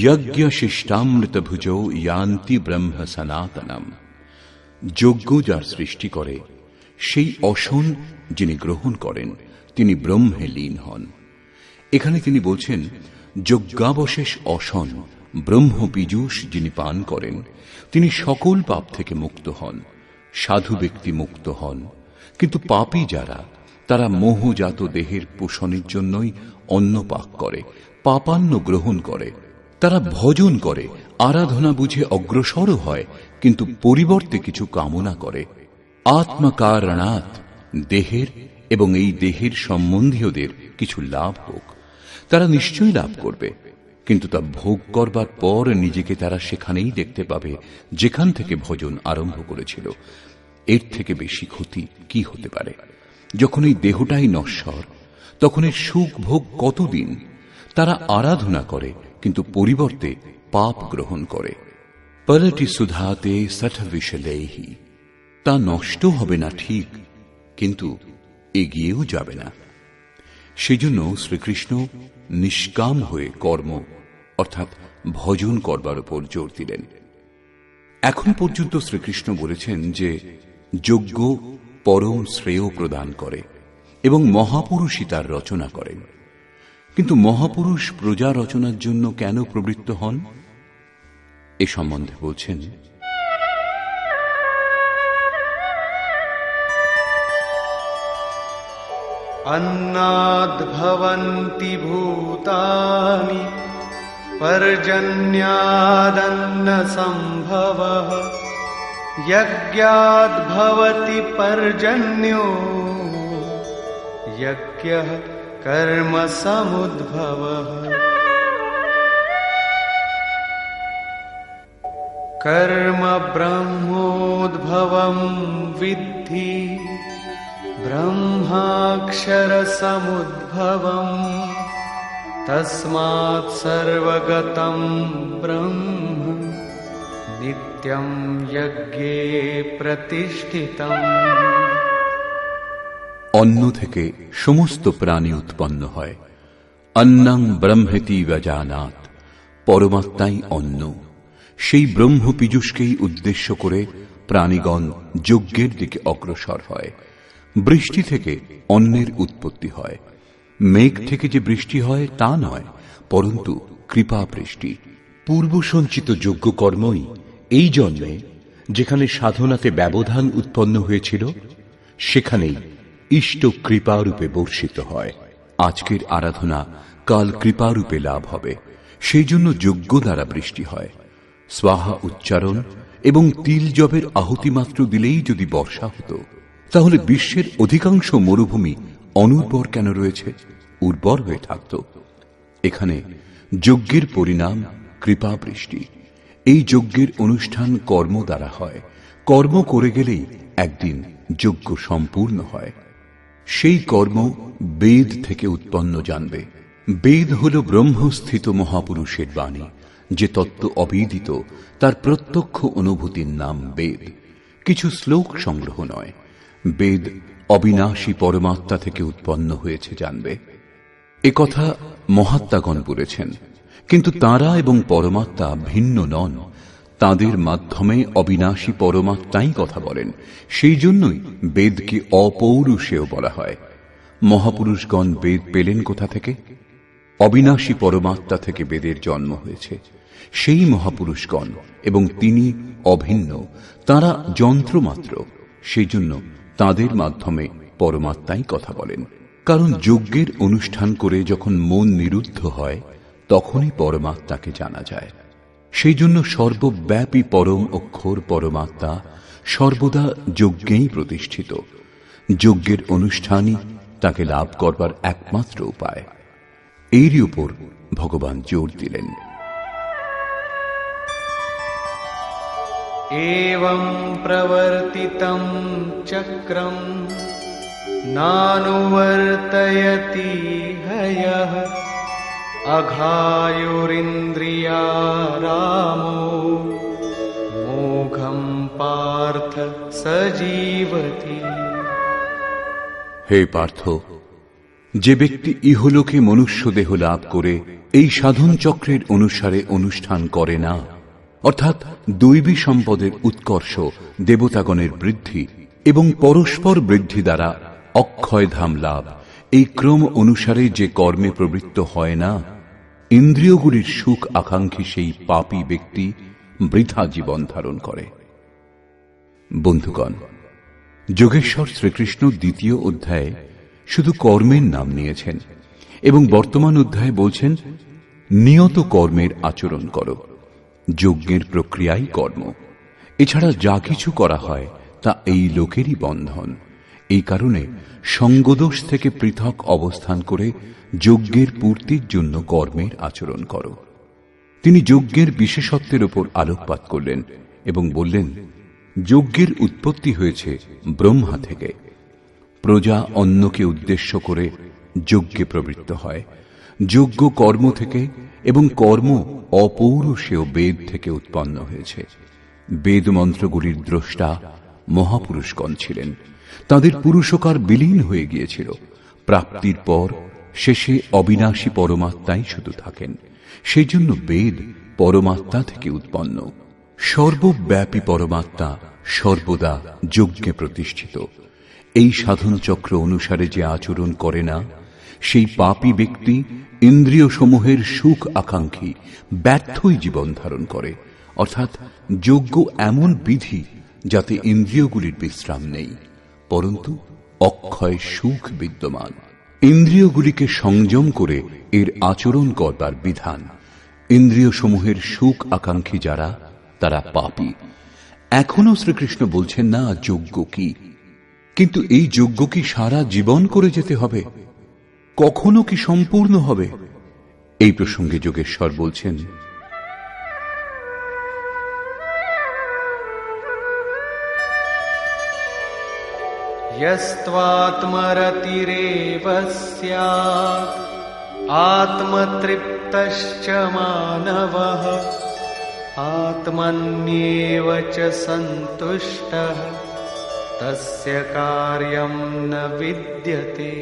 যজ্ঞ শিষ্টামৃত ভুজৌ ইয়ান্তি ব্রহ্ম সনাতনম। যজ্ঞ যার সৃষ্টি করে সেই অসন যিনি গ্রহণ করেন তিনি ব্রহ্মে লীন হন। এখানে তিনি বলছেন যজ্ঞাবশেষ অসন ব্রহ্ম পীযূষ যিনি পান করেন তিনি সকল পাপ থেকে মুক্ত হন। সাধু ব্যক্তি মুক্ত হন, কিন্তু পাপী যারা তারা মোহজাত দেহের পোষণের জন্যই অন্ন পাক করে, পাপান্ন গ্রহণ করে। তারা ভজন করে, আরাধনা বুঝে অগ্রসরও হয়, কিন্তু পরিবর্তে কিছু কামনা করে। আত্মকারণাৎ দেহের এবং এই দেহের সম্বন্ধীয়দের কিছু লাভ হোক। তারা নিশ্চয়ই লাভ করবে, কিন্তু তা ভোগ করবার পর নিজেকে তারা সেখানেই দেখতে পাবে যেখান থেকে ভজন আরম্ভ করেছিল। এর থেকে বেশি ক্ষতি কি হতে পারে? যখন এই দেহটাই নশ্বর তখন এর সুখ ভোগ কতদিন? তারা আরাধনা করে কিন্তু পরিবর্তে পাপ গ্রহণ করে। পলটি সুধাতে সঠ বিশলেহি, তা নষ্ট হবে না ঠিক, কিন্তু এগিয়েও যাবে না। সেজন্য শ্রীকৃষ্ণ নিষ্কাম হয়ে কর্ম অর্থাৎ ভজন করবার উপর জোর দিলেন। এখন পর্যন্ত শ্রীকৃষ্ণ বলেছেন যে যজ্ঞ পরম শ্রেয় প্রদান করে এবং মহাপুরুষই তার রচনা করেন। কিন্তু মহাপুরুষ প্রজা রচনার জন্য কেন প্রবৃত্ত হন এ সম্বন্ধে বলছেন, अन्नाद्भवन्ति भूतानि पर्जन्यादन्नसम्भवः यज्ञाद्भवति पर्जन्यो यज्ञः कर्म समुद्भवः। कर्म ब्रह्मोद्भवं विद्धि ब्रह्माक्षरसमुद्भवम् तस्मात् सर्वगतं ब्रह्म नित्यं यज्ञे प्रतिष्ठितम्। অন্ন থেকে সমস্ত প্রাণী উৎপন্ন হয়। অন্নং ব্রহ্মেতি ব্যজানাৎ, পরমাত্মাই অন্ন। সেই ব্রহ্ম পীযূষকেই উদ্দেশ্য করে প্রাণীগণ যজ্ঞের দিকে অগ্রসর হয়। বৃষ্টি থেকে অন্নের উৎপত্তি হয়। মেঘ থেকে যে বৃষ্টি হয় তা নয়, পরন্তু কৃপা বৃষ্টি। পূর্ব সঞ্চিত যজ্ঞ কর্মই এই জন্মে যেখানে সাধনাতে ব্যবধান উৎপন্ন হয়েছিল সেখানেই ইষ্ট কৃপারূপে বর্ষিত হয়। আজকের আরাধনা কাল কৃপারূপে লাভ হবে, সেই জন্য যজ্ঞ দ্বারা বৃষ্টি হয়। স্বাহা উচ্চারণ এবং তিল জবের আহুতি মাত্র দিলেই যদি বর্ষা হতো, তাহলে বিশ্বের অধিকাংশ মরুভূমি অনুর্বর কেন রয়েছে? উর্বর হয়ে থাকত। এখানে যজ্ঞের পরিণাম কৃপা বৃষ্টি। এই যজ্ঞের অনুষ্ঠান কর্ম দ্বারা হয়। কর্ম করে গেলেই একদিন যজ্ঞ সম্পূর্ণ হয়। সেই কর্ম বেদ থেকে উৎপন্ন জানবে। বেদ হল ব্রহ্মস্থিত মহাপুরুষের বাণী। যে তত্ত্ব অবিদিত তার প্রত্যক্ষ অনুভূতির নাম বেদ, কিছু শ্লোক সংগ্রহ নয়। বেদ অবিনাশী পরমাত্মা থেকে উৎপন্ন হয়েছে জানবে। একথা মহাত্মাগণ বলেছেন, কিন্তু তাঁরা এবং পরমাত্মা ভিন্ন নন। তাঁদের মাধ্যমে অবিনাশী পরমাত্মাই কথা বলেন। সেই জন্যই বেদকে অপৌরুষেয় বলা হয়। মহাপুরুষগণ বেদ পেলেন কোথা থেকে? অবিনাশী পরমাত্মা থেকে বেদের জন্ম হয়েছে। সেই মহাপুরুষগণ, এবং তিনি অভিন্ন, তাঁরা যন্ত্রমাত্র। সেই জন্য তাঁদের মাধ্যমে পরমাত্মাই কথা বলেন। কারণ যজ্ঞের অনুষ্ঠান করে যখন মন নিরুদ্ধ হয়, তখনই পরমাত্মাকে জানা যায়। সেই জন্য সর্বব্যাপী পরম অক্ষর পরমাত্মা সর্বদা যজ্ঞেই প্রতিষ্ঠিত। যজ্ঞের অনুষ্ঠানই তাকে লাভ করবার একমাত্র উপায়। এরই উপর ভগবান জোর দিলেন। एवं प्रवर्तितं चक्रं नानुवर्तयति हयः अघायुरिन्द्रियारामो मोघं पार्थ सजीवति। হে পার্থ, যে ব্যক্তি ইহলোকে মনুষ্য দেহ লাভ করে এই সাধন চক্রের অনুসারে অনুষ্ঠান করে না, অর্থাৎ দৈবী সম্পদের উৎকর্ষ, দেবতাগণের বৃদ্ধি এবং পরস্পর বৃদ্ধি দ্বারা অক্ষয়ধাম লাভ, এই ক্রম অনুসারে যে কর্মে প্রবৃত্ত হয় না, ইন্দ্রিয়গুলির সুখ আকাঙ্ক্ষী সেই পাপী ব্যক্তি বৃথা জীবন ধারণ করে। বন্ধুগণ, যোগেশ্বর শ্রীকৃষ্ণ দ্বিতীয় অধ্যায়ে শুধু কর্মের নাম নিয়েছেন এবং বর্তমান অধ্যায়ে বলছেন নিয়ত কর্মের আচরণ করো। যজ্ঞের প্রক্রিয়াই কর্ম। এছাড়া যা কিছু করা হয় তা এই লোকেরই বন্ধন। এই কারণে সঙ্গদোষ থেকে পৃথক অবস্থান করে যজ্ঞের পূর্তির জন্য কর্মের আচরণ করো। তিনি যজ্ঞের বিশেষত্বের উপর আলোকপাত করলেন এবং বললেন, যজ্ঞের উৎপত্তি হয়েছে ব্রহ্মা থেকে। প্রজা অন্যকে উদ্দেশ্য করে যজ্ঞে প্রবৃত্ত হয়। যজ্ঞ কর্ম থেকে, এবং কর্ম অপৌরুষেয় বেদ থেকে উৎপন্ন হয়েছে। বেদ মন্ত্রগুলির দ্রষ্টা মহাপুরুষগণ ছিলেন। তাদের পুরুষকার বিলীন হয়ে গিয়েছিল। প্রাপ্তির পর শেষে অবিনাশী পরমাত্মাই শুধু থাকেন। সেই জন্য বেদ পরমাত্মা থেকে উৎপন্ন। সর্বব্যাপী পরমাত্মা সর্বদা যজ্ঞে প্রতিষ্ঠিত। এই সাধন চক্র অনুসারে যে আচরণ করে না, সেই পাপী ব্যক্তি ইন্দ্রিয় সমূহের সুখ আকাঙ্ক্ষী ব্যর্থই জীবন ধারণ করে। অর্থাৎ যজ্ঞ এমন বিধি যাতে ইন্দ্রিয়গুলির বিশ্রাম নেই, পরন্তু অক্ষয় সুখ বিদ্যমান। ইন্দ্রিয়গুলিকে সংযম করে এর আচরণ করবার বিধান। ইন্দ্রিয় সমূহের সুখ আকাঙ্ক্ষী যারা, তারা পাপী। এখনো শ্রীকৃষ্ণ বলছেন না যজ্ঞ কি, কিন্তু এই যজ্ঞ কি সারা জীবন করে যেতে হবে? কখনো কি সম্পূর্ণ হবে? এই প্রসঙ্গে যোগেশ্বর বলছেন, यस्त्वात्मरतिरेव स्यात् आत्मतृप्तश्च मानवः आत्मन्येव च सन्तुष्टः तस्य कार्यं न विद्यते।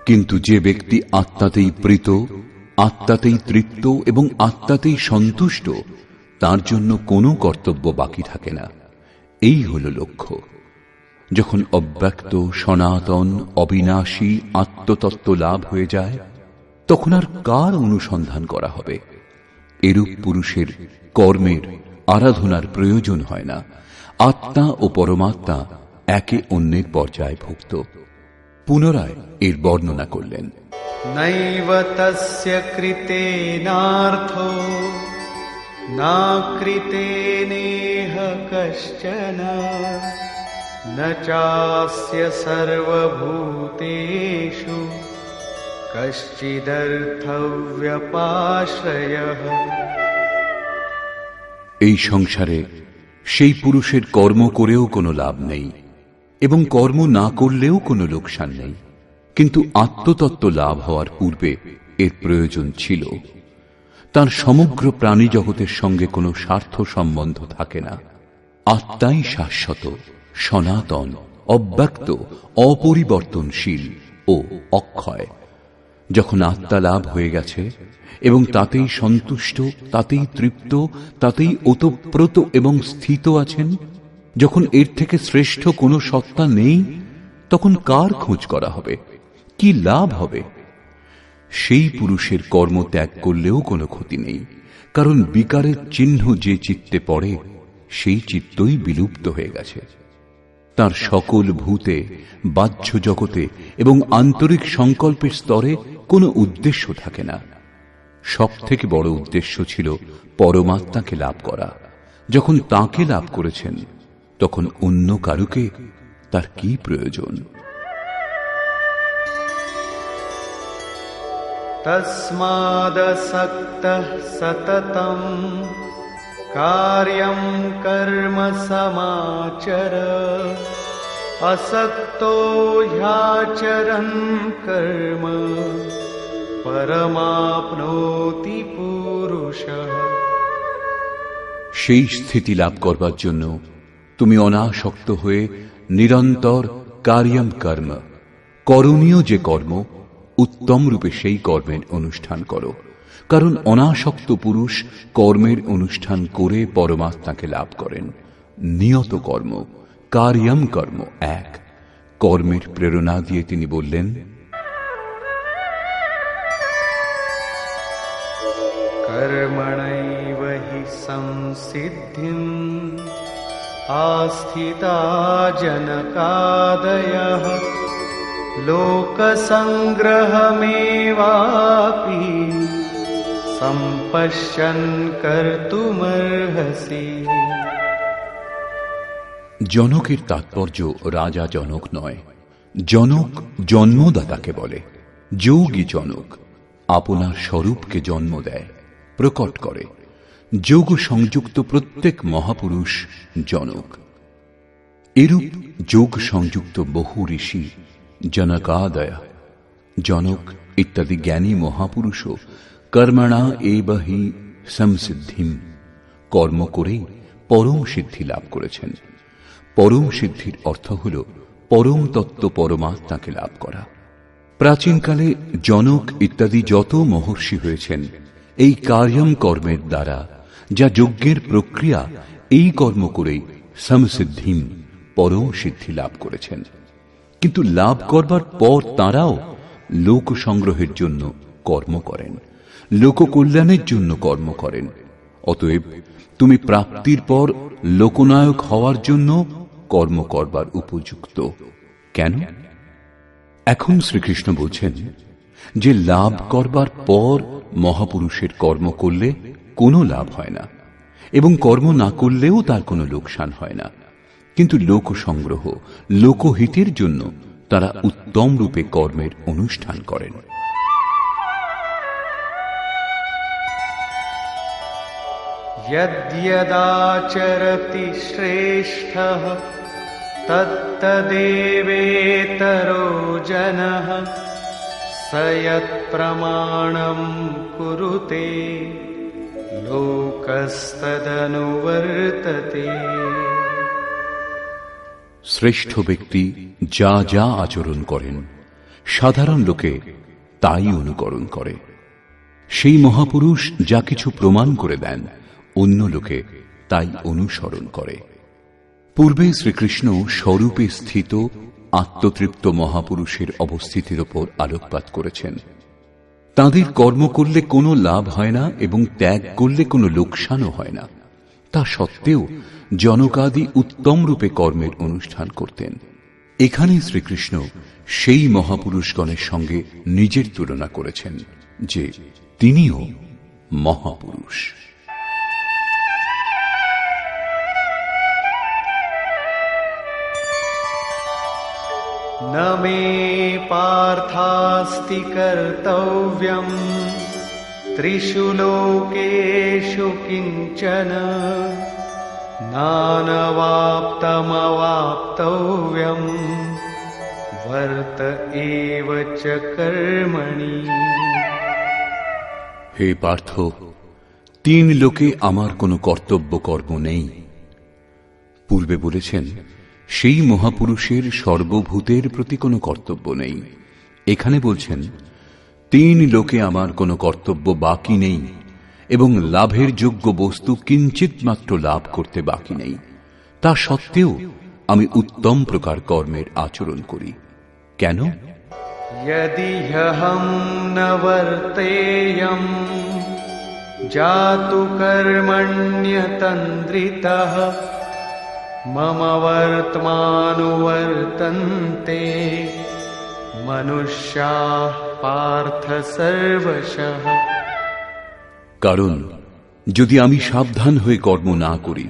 কিন্তু যে ব্যক্তি আত্মাতেই প্রীত, আত্মাতেই তৃপ্ত এবং আত্মাতেই সন্তুষ্ট, তার জন্য কোনো কর্তব্য বাকি থাকে না। এই হল লক্ষ্য। যখন অব্যক্ত, সনাতন, অবিনাশী আত্মতত্ত্ব লাভ হয়ে যায়, তখন আর কার অনুসন্ধান করা হবে? এরূপ পুরুষের কর্মের, আরাধনার প্রয়োজন হয় না। আত্মা ও পরমাত্মা একে অন্যের পর্যায়ভুক্ত। পুনরায় এর বর্ণনা করলেন, নৈব তস্য কৃতেনার্থো না কৃতেনেহ কশ্চন ন চাস্য সর্বভূতেষু কশ্চিদর্থব্যপাশ্রয়ঃ। এই সংসারে সেই পুরুষের কর্ম করেও কোনো লাভ নেই এবং কর্ম না করলেও কোনো লোকসান নেই। কিন্তু আত্মতত্ত্ব লাভ হওয়ার পূর্বে এর প্রয়োজন ছিল। তার সমগ্র প্রাণী জগতের সঙ্গে কোনো স্বার্থ সম্বন্ধ থাকে না। আত্মাই শাশ্বত, সনাতন, অব্যক্ত, অপরিবর্তনশীল। ও অক্ষয়। যখন আত্মা লাভ হয়ে গেছে এবং তাতেই সন্তুষ্ট, তাতেই তৃপ্ত, তাতেই ওতপ্রোত এবং স্থিত আছেন, যখন এর থেকে শ্রেষ্ঠ কোনো সত্তা নেই, তখন কার খোঁজ করা হবে, কি লাভ হবে? সেই পুরুষের কর্ম ত্যাগ করলেও কোনো ক্ষতি নেই, কারণ বিকারের চিহ্ন যে চিত্তে পড়ে সেই চিত্তই বিলুপ্ত হয়ে গেছে। তার সকল ভূতে, বাহ্য জগতে এবং আন্তরিক সংকল্পের স্তরে কোনো উদ্দেশ্য থাকে না। সব থেকে বড় উদ্দেশ্য ছিল পরমাত্মাকে লাভ করা। যখন তাকে লাভ করেছেন, তখন অন্য কারুকে তার কি প্রয়োজন? তস্মাদসক্তঃ সততং কার্যং কর্ম সমাচর আসক্তো হ্যাচরন কর্ম পরমাপ্নোতি পুরুষঃ। সেই স্থিতি লাভ করবার জন্য তুমি অনাসক্ত হয়ে নিরন্তর কার্যম কর্ম, করণীয় যে কর্ম, উত্তম রূপে সেই কর্মের অনুষ্ঠান করো। কারণ অনাসক্ত পুরুষ কর্মের অনুষ্ঠান করে পরমাত্মাকে লাভ করেন। নিয়ত কর্ম, কার্যম কর্ম এক। কর্মের প্রেরণা দিয়ে তিনি বললেন, কর্মণৈব হি সংসিদ্ধিম আস্থিতা জনকাদয়ঃ লোকসংগ্রহমেবাপি সম্পশ্যন কর্তুমর্হসি। জনকের তাৎপর্য রাজা জনক নয়। জনক জন্মদাতাকে বলে। যোগী জনক আপনার স্বরূপকে জন্ম দেয়, প্রকট করে। যোগ সংযুক্ত প্রত্যেক মহাপুরুষ জনক। এরূপ যোগ সংযুক্ত বহু ঋষি জনকাদয়, জনক ইত্যাদি জ্ঞানী মহাপুরুষও কর্মণা এব হি সংসিদ্ধিম, কর্ম করেই পরম সিদ্ধি লাভ করেছেন। পরম সিদ্ধির অর্থ হল পরম তত্ত্ব পরমাত্মাকে লাভ করা। প্রাচীনকালে জনক ইত্যাদি যত মহর্ষি হয়েছেন, এই কার্যম কর্মের দ্বারা, যা যজ্ঞের প্রক্রিয়া, এই কর্ম করেই সমসিদ্ধিম, পরম সিদ্ধি লাভ করেছেন। কিন্তু লাভ করবার পর তাঁরাও লোক সংগ্রহের জন্য কর্ম করেন, লোককল্যাণের জন্য কর্ম করেন। অতএব তুমি প্রাপ্তির পর লোকনায়ক হওয়ার জন্য কর্ম করবার উপযুক্ত। কেন? এখন শ্রীকৃষ্ণ বলছেন যে লাভ করবার পর মহাপুরুষের কর্ম করলে কোনো লাভ হয় না, এবং কর্ম না করলেও তার কোনো লোকসান হয় না। কিন্তু লোক সংগ্রহ, লোকহিতের জন্য তারা উত্তম রূপে কর্মের অনুষ্ঠান করেন। যদ্যদাচরতি শ্রেষ্ঠঃ তত্তদেবেতরো জনঃ স যৎপ্রমাণং কুরুতে লোকস্তদনুবর্ততে। শ্রেষ্ঠ ব্যক্তি যা যা আচরণ করেন, সাধারণ লোকে তাই অনুকরণ করে। সেই মহাপুরুষ যা কিছু প্রমাণ করে দেন, অন্য লোকে তাই অনুসরণ করে। পূর্বে শ্রীকৃষ্ণ স্বরূপে স্থিত আত্মতৃপ্ত মহাপুরুষের অবস্থিতির ওপর আলোকপাত করেছেন। তাঁদের কর্ম করলে কোনো লাভ হয় না এবং ত্যাগ করলে কোনো লোকসানও হয় না। তা সত্ত্বেও জনকাদি উত্তম রূপে কর্মের অনুষ্ঠান করতেন। এখানে শ্রীকৃষ্ণ সেই মহাপুরুষগণের সঙ্গে নিজের তুলনা করেছেন যে তিনিও মহাপুরুষ। ন মে পার্থাস্তি কর্তব্যম ত্রিষু লোকেষু কিঞ্চন নানবাপ্তমবাপ্তব্যম বর্ত এব চ কর্মণি। হে পার্থ, তিন লোকে আমার কোনো কর্তব্য কর্ম নেই। পূর্বে বলেছেন সেই মহাপুরুষের সর্বভূতের প্রতি কোনো কর্তব্য নেই, এখানে বলছেন, 3 লোকে আমার কোনো কর্তব্য বাকি নেই এবং লাভের যোগ্য বস্তু কিঞ্চিত মাত্র লাভ করতে বাকি নেই। তা সত্ত্বেও আমি উত্তম প্রকার কর্মের আচরণ করি। কেন? यदि ह्यहं न वर्तेयं जातु कर्मण्यतन्द्रितः मम वर्त्मानुवर्तन्ते मनुष्याः पार्थ सर्वशः। কারণ যদি আমি সাবধান হয়ে কর্ম না করি,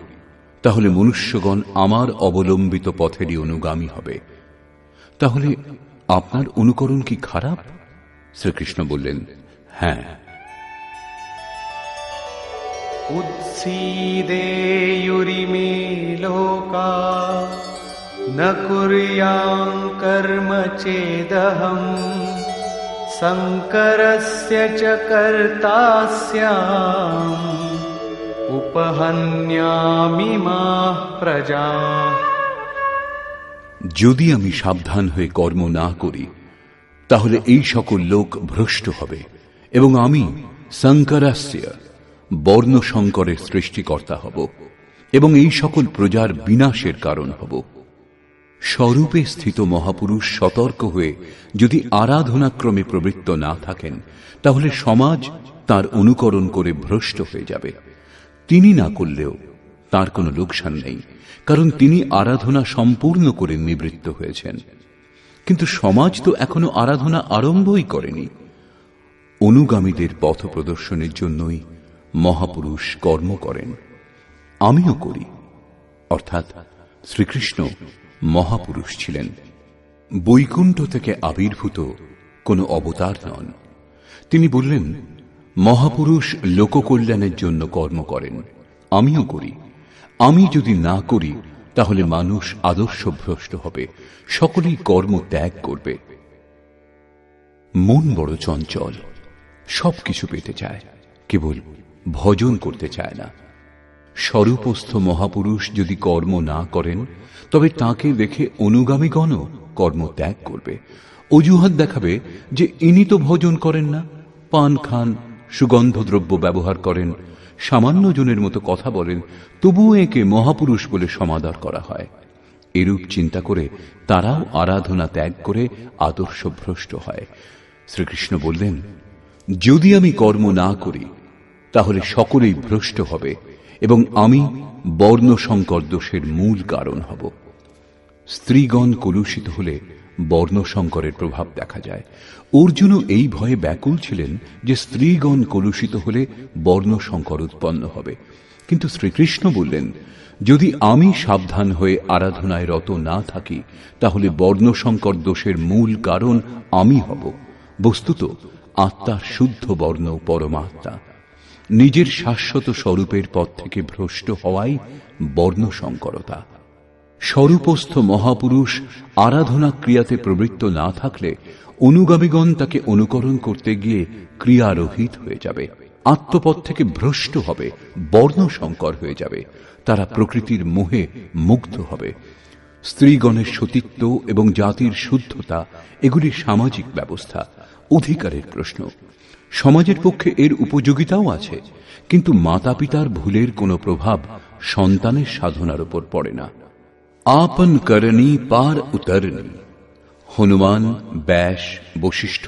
তাহলে মনুষ্যগণ আমার অবলম্বিত পথেরই অনুগামী হবে। তাহলে আপনার অনুকরণ কি খারাপ? শ্রীকৃষ্ণ বললেন, হ্যাঁ। উৎসীদেয়ুরিমে লোকা ন কুর্যাং কর্ম চেদহং সংকরস্য চ কর্তা স্যাম উপহন্যামি মাঃ প্রজাঃ। যদি আমি সাবধান হয়ে কর্ম না করি, তাহলে এই সকল লোক ভ্রষ্ট হবে এবং আমি সংকরাস্য বর্ণ সংকরের সৃষ্টিকর্তা হব এবং এই সকল প্রজার বিনাশের কারণ হব। স্বরূপে স্থিত মহাপুরুষ সতর্ক হয়ে যদি আরাধনাক্রমে প্রবৃত্ত না থাকেন, তাহলে সমাজ তার অনুকরণ করে ভ্রষ্ট হয়ে যাবে। তিনি না করলেও তার কোনো লোকসান নেই, কারণ তিনি আরাধনা সম্পূর্ণ করে নিবৃত্ত হয়েছেন। কিন্তু সমাজ তো এখনো আরাধনা আরম্ভই করেনি। অনুগামীদের পথ প্রদর্শনের জন্যই মহাপুরুষ কর্ম করেন, আমিও করি। অর্থাৎ শ্রীকৃষ্ণ মহাপুরুষ ছিলেন, বৈকুণ্ঠ থেকে আবির্ভূত কোনো অবতার নন। তিনি বললেন, মহাপুরুষ লোককল্যাণের জন্য কর্ম করেন, আমিও করি। আমি যদি না করি, তাহলে মানুষ আদর্শভ্রষ্ট হবে, সকলেই কর্ম ত্যাগ করবে। মন বড় চঞ্চল, সবকিছু পেতে চায়, কেবল ভজন করতে চায় না। স্বরূপস্থ মহাপুরুষ যদি কর্ম না করেন, তবে তাকে দেখে অনুগামীগণও কর্ম ত্যাগ করবে। অজুহাত দেখাবে যে ইনি তো ভজন করেন না, পান খান, সুগন্ধদ্রব্য ব্যবহার করেন, সামান্য জনের মতো কথা বলেন, তবুও একে মহাপুরুষ বলে সমাদর করা হয়। এরূপ চিন্তা করে তারাও আরাধনা ত্যাগ করে আদর্শভ্রষ্ট হয়। শ্রীকৃষ্ণ বললেন, যদি আমি কর্ম না করি, তাহলে সকলেই ভ্রষ্ট হবে এবং আমি বর্ণ সংকর দোষের মূল কারণ হব। স্ত্রীগণ কলুষিত হলে বর্ণ সংকরের প্রভাব দেখা যায়। অর্জুনও এই ভয়ে ব্যাকুল ছিলেন যে স্ত্রীগণ কলুষিত হলে বর্ণ সংকর উৎপন্ন হবে। কিন্তু শ্রীকৃষ্ণ বললেন, যদি আমি সাবধান হয়ে আরাধনায় রত না থাকি, তাহলে বর্ণ সংকর দোষের মূল কারণ আমি হব। বস্তুত আত্মার শুদ্ধ বর্ণ পরমাত্মা। নিজের শাশ্বত স্বরূপের পথ থেকে ভ্রষ্ট হওয়াই বর্ণ সংকরতা। স্বরূপস্থ মহাপুরুষ আরাধনা ক্রিয়াতে প্রবৃত্ত না থাকলে অনুগামীগণ তাকে অনুকরণ করতে গিয়ে ক্রিয়ারহিত হয়ে যাবে, আত্মপথ থেকে ভ্রষ্ট হবে, বর্ণ সংকর হয়ে যাবে। তারা প্রকৃতির মোহে মুগ্ধ হবে। স্ত্রীগণের সতীত্ব এবং জাতির শুদ্ধতা এগুলি সামাজিক ব্যবস্থা, অধিকারের প্রশ্ন। সমাজের পক্ষে এর উপযোগিতাও আছে, কিন্তু মাতা পিতার ভুলের কোনো প্রভাব সন্তানের সাধনার উপর পড়ে না। আপন করণী পার উতরণী। হনুমান, ব্যাস, বশিষ্ঠ,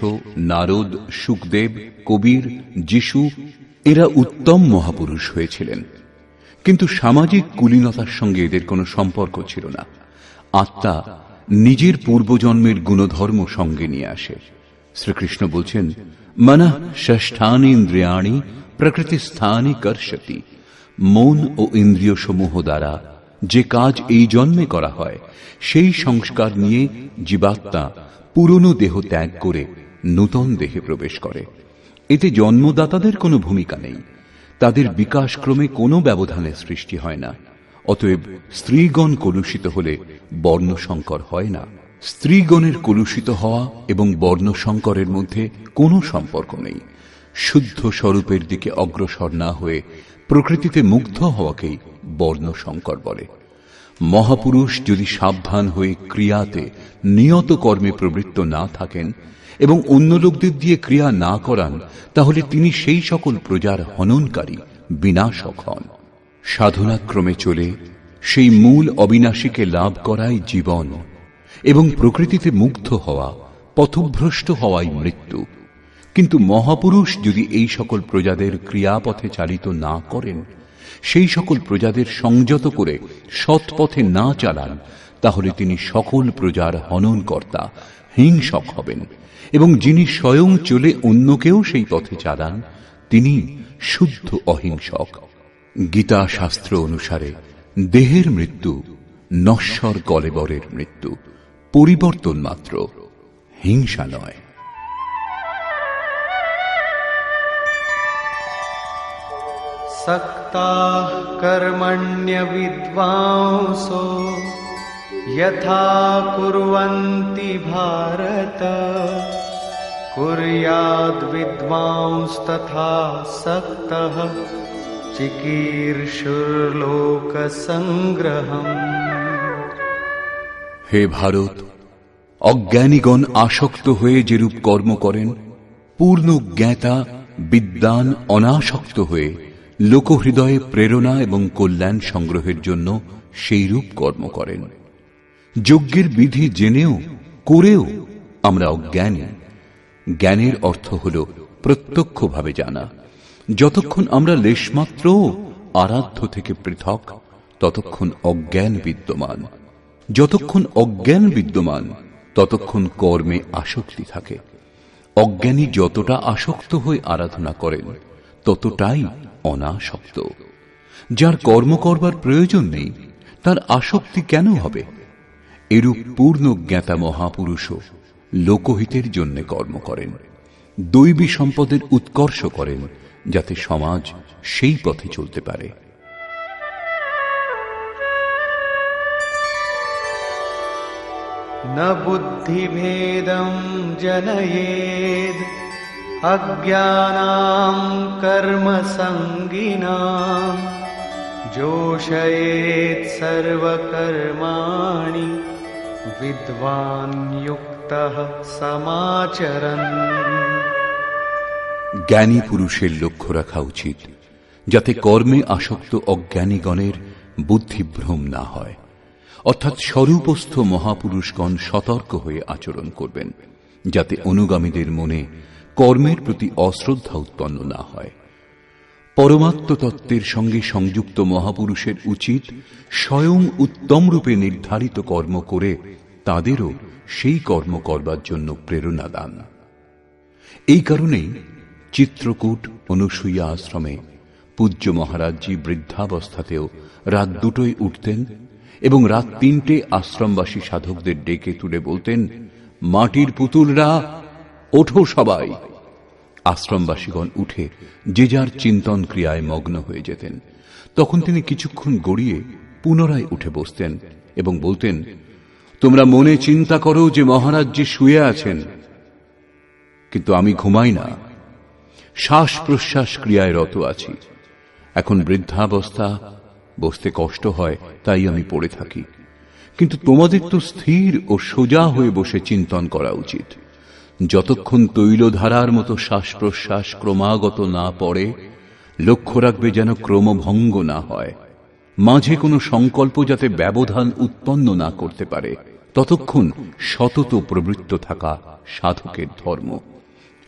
নারদ, সুখদেব, কবির, যিশু এরা উত্তম মহাপুরুষ হয়েছিলেন, কিন্তু সামাজিক কুলীনতার সঙ্গে এদের কোনো সম্পর্ক ছিল না। আত্মা নিজের পূর্বজন্মের গুণধর্ম সঙ্গে নিয়ে আসে। শ্রীকৃষ্ণ বলছেন, মনঃ ষষ্ঠানি ইন্দ্রিয়াণি প্রকৃতিস্থানি কর্ষতি। মন ও ইন্দ্রিয় সমূহ দ্বারা যে কাজ এই জন্মে করা হয়, সেই সংস্কার নিয়ে জীবাত্মা পুরনো দেহ ত্যাগ করে নূতন দেহে প্রবেশ করে। এতে জন্মদাতাদের কোনো ভূমিকা নেই, তাদের বিকাশক্রমে কোনো ব্যবধানের সৃষ্টি হয় না। অতএব স্ত্রীগণ কলুষিত হলে বর্ণ সংকর হয় না। স্ত্রীগণের কলুষিত হওয়া এবং বর্ণ সংকরের মধ্যে কোনো সম্পর্ক নেই। শুদ্ধ স্বরূপের দিকে অগ্রসর না হয়ে প্রকৃতিতে মুগ্ধ হওয়াকেই বর্ণ সংকর বলে। মহাপুরুষ যদি সাবধান হয়ে ক্রিয়াতে নিয়ত কর্মে প্রবৃত্ত না থাকেন এবং অন্য লোকদের দিয়ে ক্রিয়া না করান, তাহলে তিনি সেই সকল প্রজার হননকারী, বিনাশক হন। সাধনাক্রমে চলে সেই মূল অবিনাশীকে লাভ করাই জীবন, এবং প্রকৃতিতে মুগ্ধ হওয়া, পথভ্রষ্ট হওয়াই মৃত্যু। কিন্তু মহাপুরুষ যদি এই সকল প্রজাদের ক্রিয়াপথে চালিত না করেন, সেই সকল প্রজাদের সংযত করে সৎপথে না চালান, তাহলে তিনি সকল প্রজার হননকর্তা, হিংসক হবেন। এবং যিনি স্বয়ং চলে অন্যকেও সেই পথে চালান, তিনি শুদ্ধ অহিংসক। গীতা শাস্ত্র অনুসারে দেহের মৃত্যু নশ্বর কলেবরের মৃত্যু, পরিবর্তন মাত্র, হিংসা নয়। सक्ताः कर्मण्य विद्वांसो यथा कुर्वन्ति भारत कुर्याद् विद्वांस्तथा सक्तः चिकीर्षुर्लोकसंग्रहम्। হে ভারত, অজ্ঞানীগণ আসক্ত হয়ে যেরূপ কর্ম করেন, পূর্ণ জ্ঞাতা বিদ্বান অনাসক্ত হয়ে লোকহৃদয়ে প্রেরণা এবং কল্যাণ সংগ্রহের জন্য সেই রূপ কর্ম করেন। যজ্ঞের বিধি জেনেও করেও আমরা অজ্ঞানী। জ্ঞানের অর্থ হল প্রত্যক্ষভাবে জানা। যতক্ষণ আমরা লেশমাত্রও আরাধ্য থেকে পৃথক, ততক্ষণ অজ্ঞান বিদ্যমান। যতক্ষণ অজ্ঞান বিদ্যমান, ততক্ষণ কর্মে আসক্তি থাকে। অজ্ঞানী যতটা আসক্ত হয়ে আরাধনা করেন, ততটাই অনাসক্ত। যার কর্ম করবার প্রয়োজন নেই, তার আসক্তি কেন হবে? এরূপ পূর্ণ জ্ঞাতা মহাপুরুষও লোকহিতের জন্য কর্ম করেন, দৈবী সম্পদের উৎকর্ষ করেন, যাতে সমাজ সেই পথে চলতে পারে। न बुद्धिभेदं जनयेद् अज्ञानां कर्मसंगिनां जोषयेत् सर्वकर्माणि विद्वान् युक्तः समाचरन्। জ্ঞানী পুরুষের লক্ষ্য রাখা উচিত, যাতে কর্মে আসক্ত অজ্ঞানীগণের বুদ্ধিভ্রম না হয়। অর্থাৎ স্বরূপস্থ মহাপুরুষগণ সতর্ক হয়ে আচরণ করবেন, যাতে অনুগামীদের মনে কর্মের প্রতি অশ্রদ্ধা উৎপন্ন না হয়। পরমাত্ম তত্ত্বের সঙ্গে সংযুক্ত মহাপুরুষের উচিত স্বয়ং উত্তম রূপে নির্ধারিত কর্ম করে তাদেরও সেই কর্ম করবার জন্য প্রেরণা দান। এই কারণেই চিত্রকূট অনুসূয়া আশ্রমে পূজ্য মহারাজজি বৃদ্ধাবস্থাতেও রাত 2টোয় উঠতেন এবং রাত 3টে আশ্রমবাসী সাধকদের ডেকে তুলে বলতেন, মাটির পুতুলরা ওঠো সবাই। আশ্রমবাসীগণ উঠে যে যার চিন্তন ক্রিয়ায় মগ্ন হয়ে যেতেন। তখন তিনি কিছুক্ষণ গড়িয়ে পুনরায় উঠে বসতেন এবং বলতেন, তোমরা মনে চিন্তা করো যে মহারাজজি শুয়ে আছেন, কিন্তু আমি ঘুমাই না, শ্বাস প্রশ্বাস ক্রিয়ায় রত আছি। এখন বৃদ্ধাবস্থা, বসতে কষ্ট হয়, তাই আমি পড়ে থাকি। কিন্তু তোমাদের তো স্থির ও সোজা হয়ে বসে চিন্তন করা উচিত। যতক্ষণ তৈলধারার মতো শ্বাস প্রশ্বাস ক্রমাগত না পড়ে, লক্ষ্য রাখবে যেন ক্রমভঙ্গ না হয়। মাঝে কোনো সংকল্প যাতে ব্যবধান উৎপন্ন না করতে পারে, ততক্ষণ সতত প্রবৃত্ত থাকা সাধকের ধর্ম।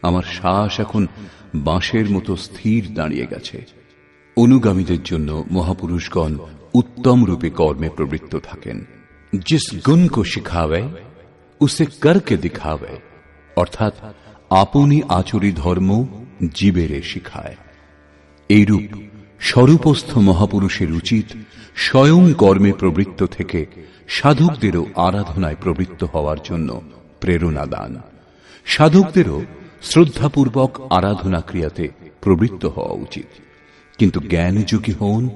আমার শ্বাস এখন বাঁশের মতো স্থির দাঁড়িয়ে গেছে। অনুগামীদের জন্য মহাপুরুষগণ উত্তম রূপে কর্মে প্রবৃত্ত থাকেন। জিস গুণ কো শিখাবে উসে করকে দিখাবে, অর্থাৎ আপনি আচরি ধর্ম জীবেরে শিখায়। এইরূপ স্বরূপস্থ মহাপুরুষের উচিত স্বয়ং কর্মে প্রবৃত্ত থেকে সাধকদেরও আরাধনায় প্রবৃত্ত হওয়ার জন্য প্রেরণা দান। সাধকদেরও শ্রদ্ধাপূর্বক আরাধনা ক্রিয়াতে প্রবৃত্ত হওয়া উচিত। কিন্তু জ্ঞানযোগী হন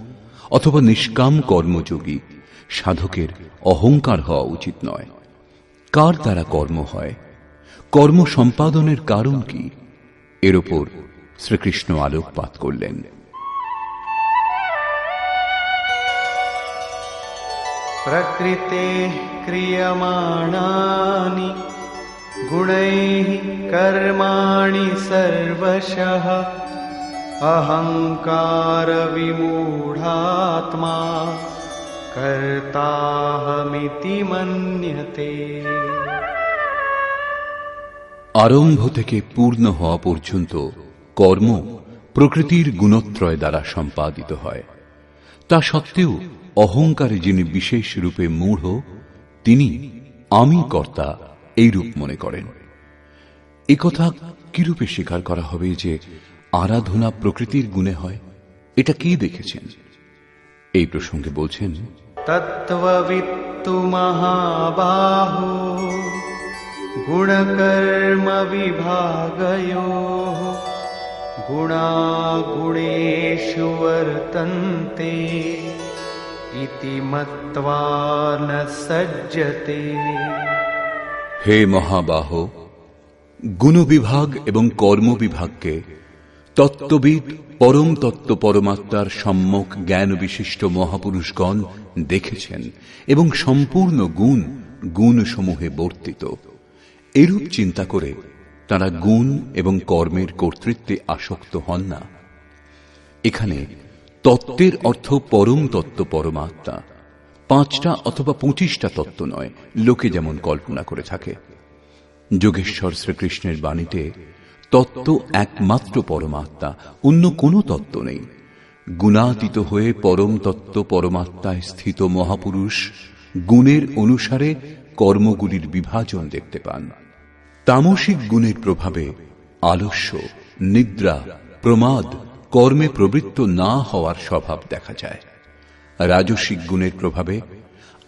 অথবা নিষ্কাম কর্মযোগী, সাধকের অহংকার হওয়া উচিত নয়। কার দ্বারা কর্ম হয়, কর্ম সম্পাদনের কারণ কি, এর ওপর শ্রীকৃষ্ণ আলোকপাত করলেন। প্রকৃতে ক্রিয়মাণানি गुणैः कर्माणि सर्वशः अहंकार विमूढात्मा कर्ताहमिति मन्यते। আরম্ভ থেকে পূর্ণ হওয়া পর্যন্ত কর্ম প্রকৃতির গুণত্রয় দ্বারা সম্পাদিত হয়। তা সত্ত্বেও অহংকারে যিনি বিশেষ রূপে মূঢ়, তিনি আমি কর্তা এই রূপ মনে করেন। একথা কিরূপে স্বীকার করা হবে যে আরাধনা প্রকৃতির গুণে হয়? এটা কি দেখেছেন? এই প্রসঙ্গে বলছেন, তত্ত্ববিত্তু মহাবাহো গুণকর্ম বিভাগয়োঃ গুণাগুণেষু বর্তন্তে ইতি মত্ত্বা ন সজ্জতে। হে মহাবাহ, গুণ বিভাগ এবং কর্ম বিভাগকে তত্ত্ববিদ পরম তত্ত্ব পরমাত্মার সম্যক জ্ঞান বিশিষ্ট মহাপুরুষগণ দেখেছেন এবং সম্পূর্ণ গুণ গুণসমূহে বর্তিত। এরূপ চিন্তা করে তারা গুণ এবং কর্মের কর্তৃত্বে আসক্ত হন না। এখানে তত্ত্বের অর্থ পরম তত্ত্ব পরমাত্মা, 5টা অথবা 25টা তত্ত্ব নয়, লোকে যেমন কল্পনা করে থাকে। যোগেশ্বর শ্রীকৃষ্ণের বাণীতে তত্ত্ব একমাত্র পরমাত্মা, অন্য কোনো তত্ত্ব নেই। গুণাতীত হয়ে পরম তত্ত্ব পরমাত্মায় স্থিত মহাপুরুষ গুণের অনুসারে কর্মগুলির বিভাজন দেখতে পান। তামসিক গুণের প্রভাবে আলস্য, নিদ্রা, প্রমাদ, কর্মে প্রবৃত্ত না হওয়ার স্বভাব দেখা যায়। রাজসিক গুণের প্রভাবে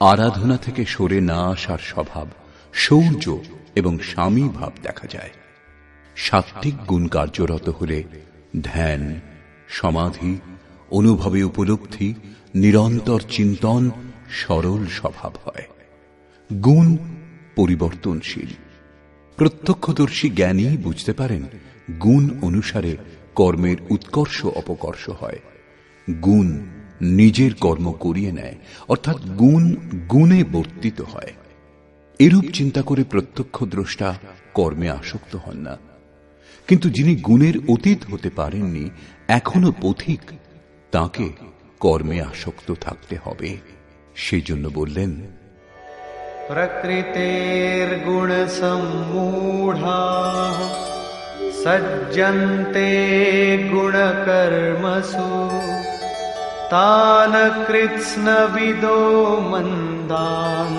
আরাধনা থেকে সরে না আসার স্বভাব, শৌর্য এবং স্বামী ভাব দেখা যায়। সাত্ত্বিক গুণ কার্যরত হলে ধ্যান, সমাধি, অনুভবে উপলব্ধি, নিরন্তর চিন্তন, সরল স্বভাব হয়। গুণ পরিবর্তনশীল। প্রত্যক্ষদর্শী জ্ঞানী বুঝতে পারেন গুণ অনুসারে কর্মের উৎকর্ষ অপকর্ষ হয়। গুণ নিজের কর্ম করিয়ে নেয়, অর্থাৎ গুণ গুণে বর্তিত হয়। এরূপ চিন্তা করে প্রত্যক্ষদ্রষ্টা কর্মে আসক্ত হন না। কিন্তু যিনি গুণের অতীত হতে পারেননি, এখনো পথিক, তাকে কর্মে আসক্ত থাকতে হবে। সেই জন্য বললেন, প্রকৃতের গুণ সম্মূঢ়াঃ সজ্জন্তে গুণ কর্মসু তান কৃৎস্নবিদো মন্দান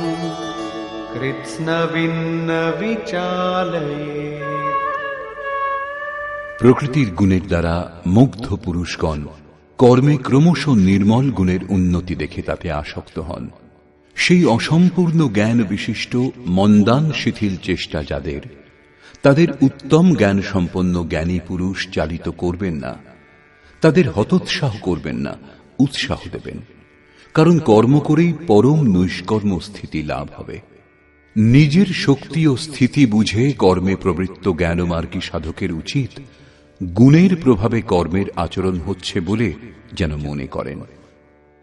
কৃৎস্নবিন্ন বিচালয়েৎ। প্রকৃতির গুণের দ্বারা মুগ্ধ পুরুষগণ কর্মে ক্রমশ নির্মল গুণের উন্নতি দেখে তাতে আসক্ত হন। সেই অসম্পূর্ণ জ্ঞান বিশিষ্ট মন্দান শিথিল চেষ্টা যাদের, তাদের উত্তম জ্ঞান সম্পন্ন জ্ঞানী পুরুষ চালিত করবেন না, তাদের হতোৎসাহ করবেন না, উৎসাহ দেবেন। কারণ কর্ম করেই পরম নৈষ্কর্ম স্থিতি লাভ হবে। নিজের শক্তি ও স্থিতি বুঝে কর্মে প্রবৃত্ত জ্ঞানমার্গী সাধকের উচিত গুণের প্রভাবে কর্মের আচরণ হচ্ছে বলে যেন মনে করেন।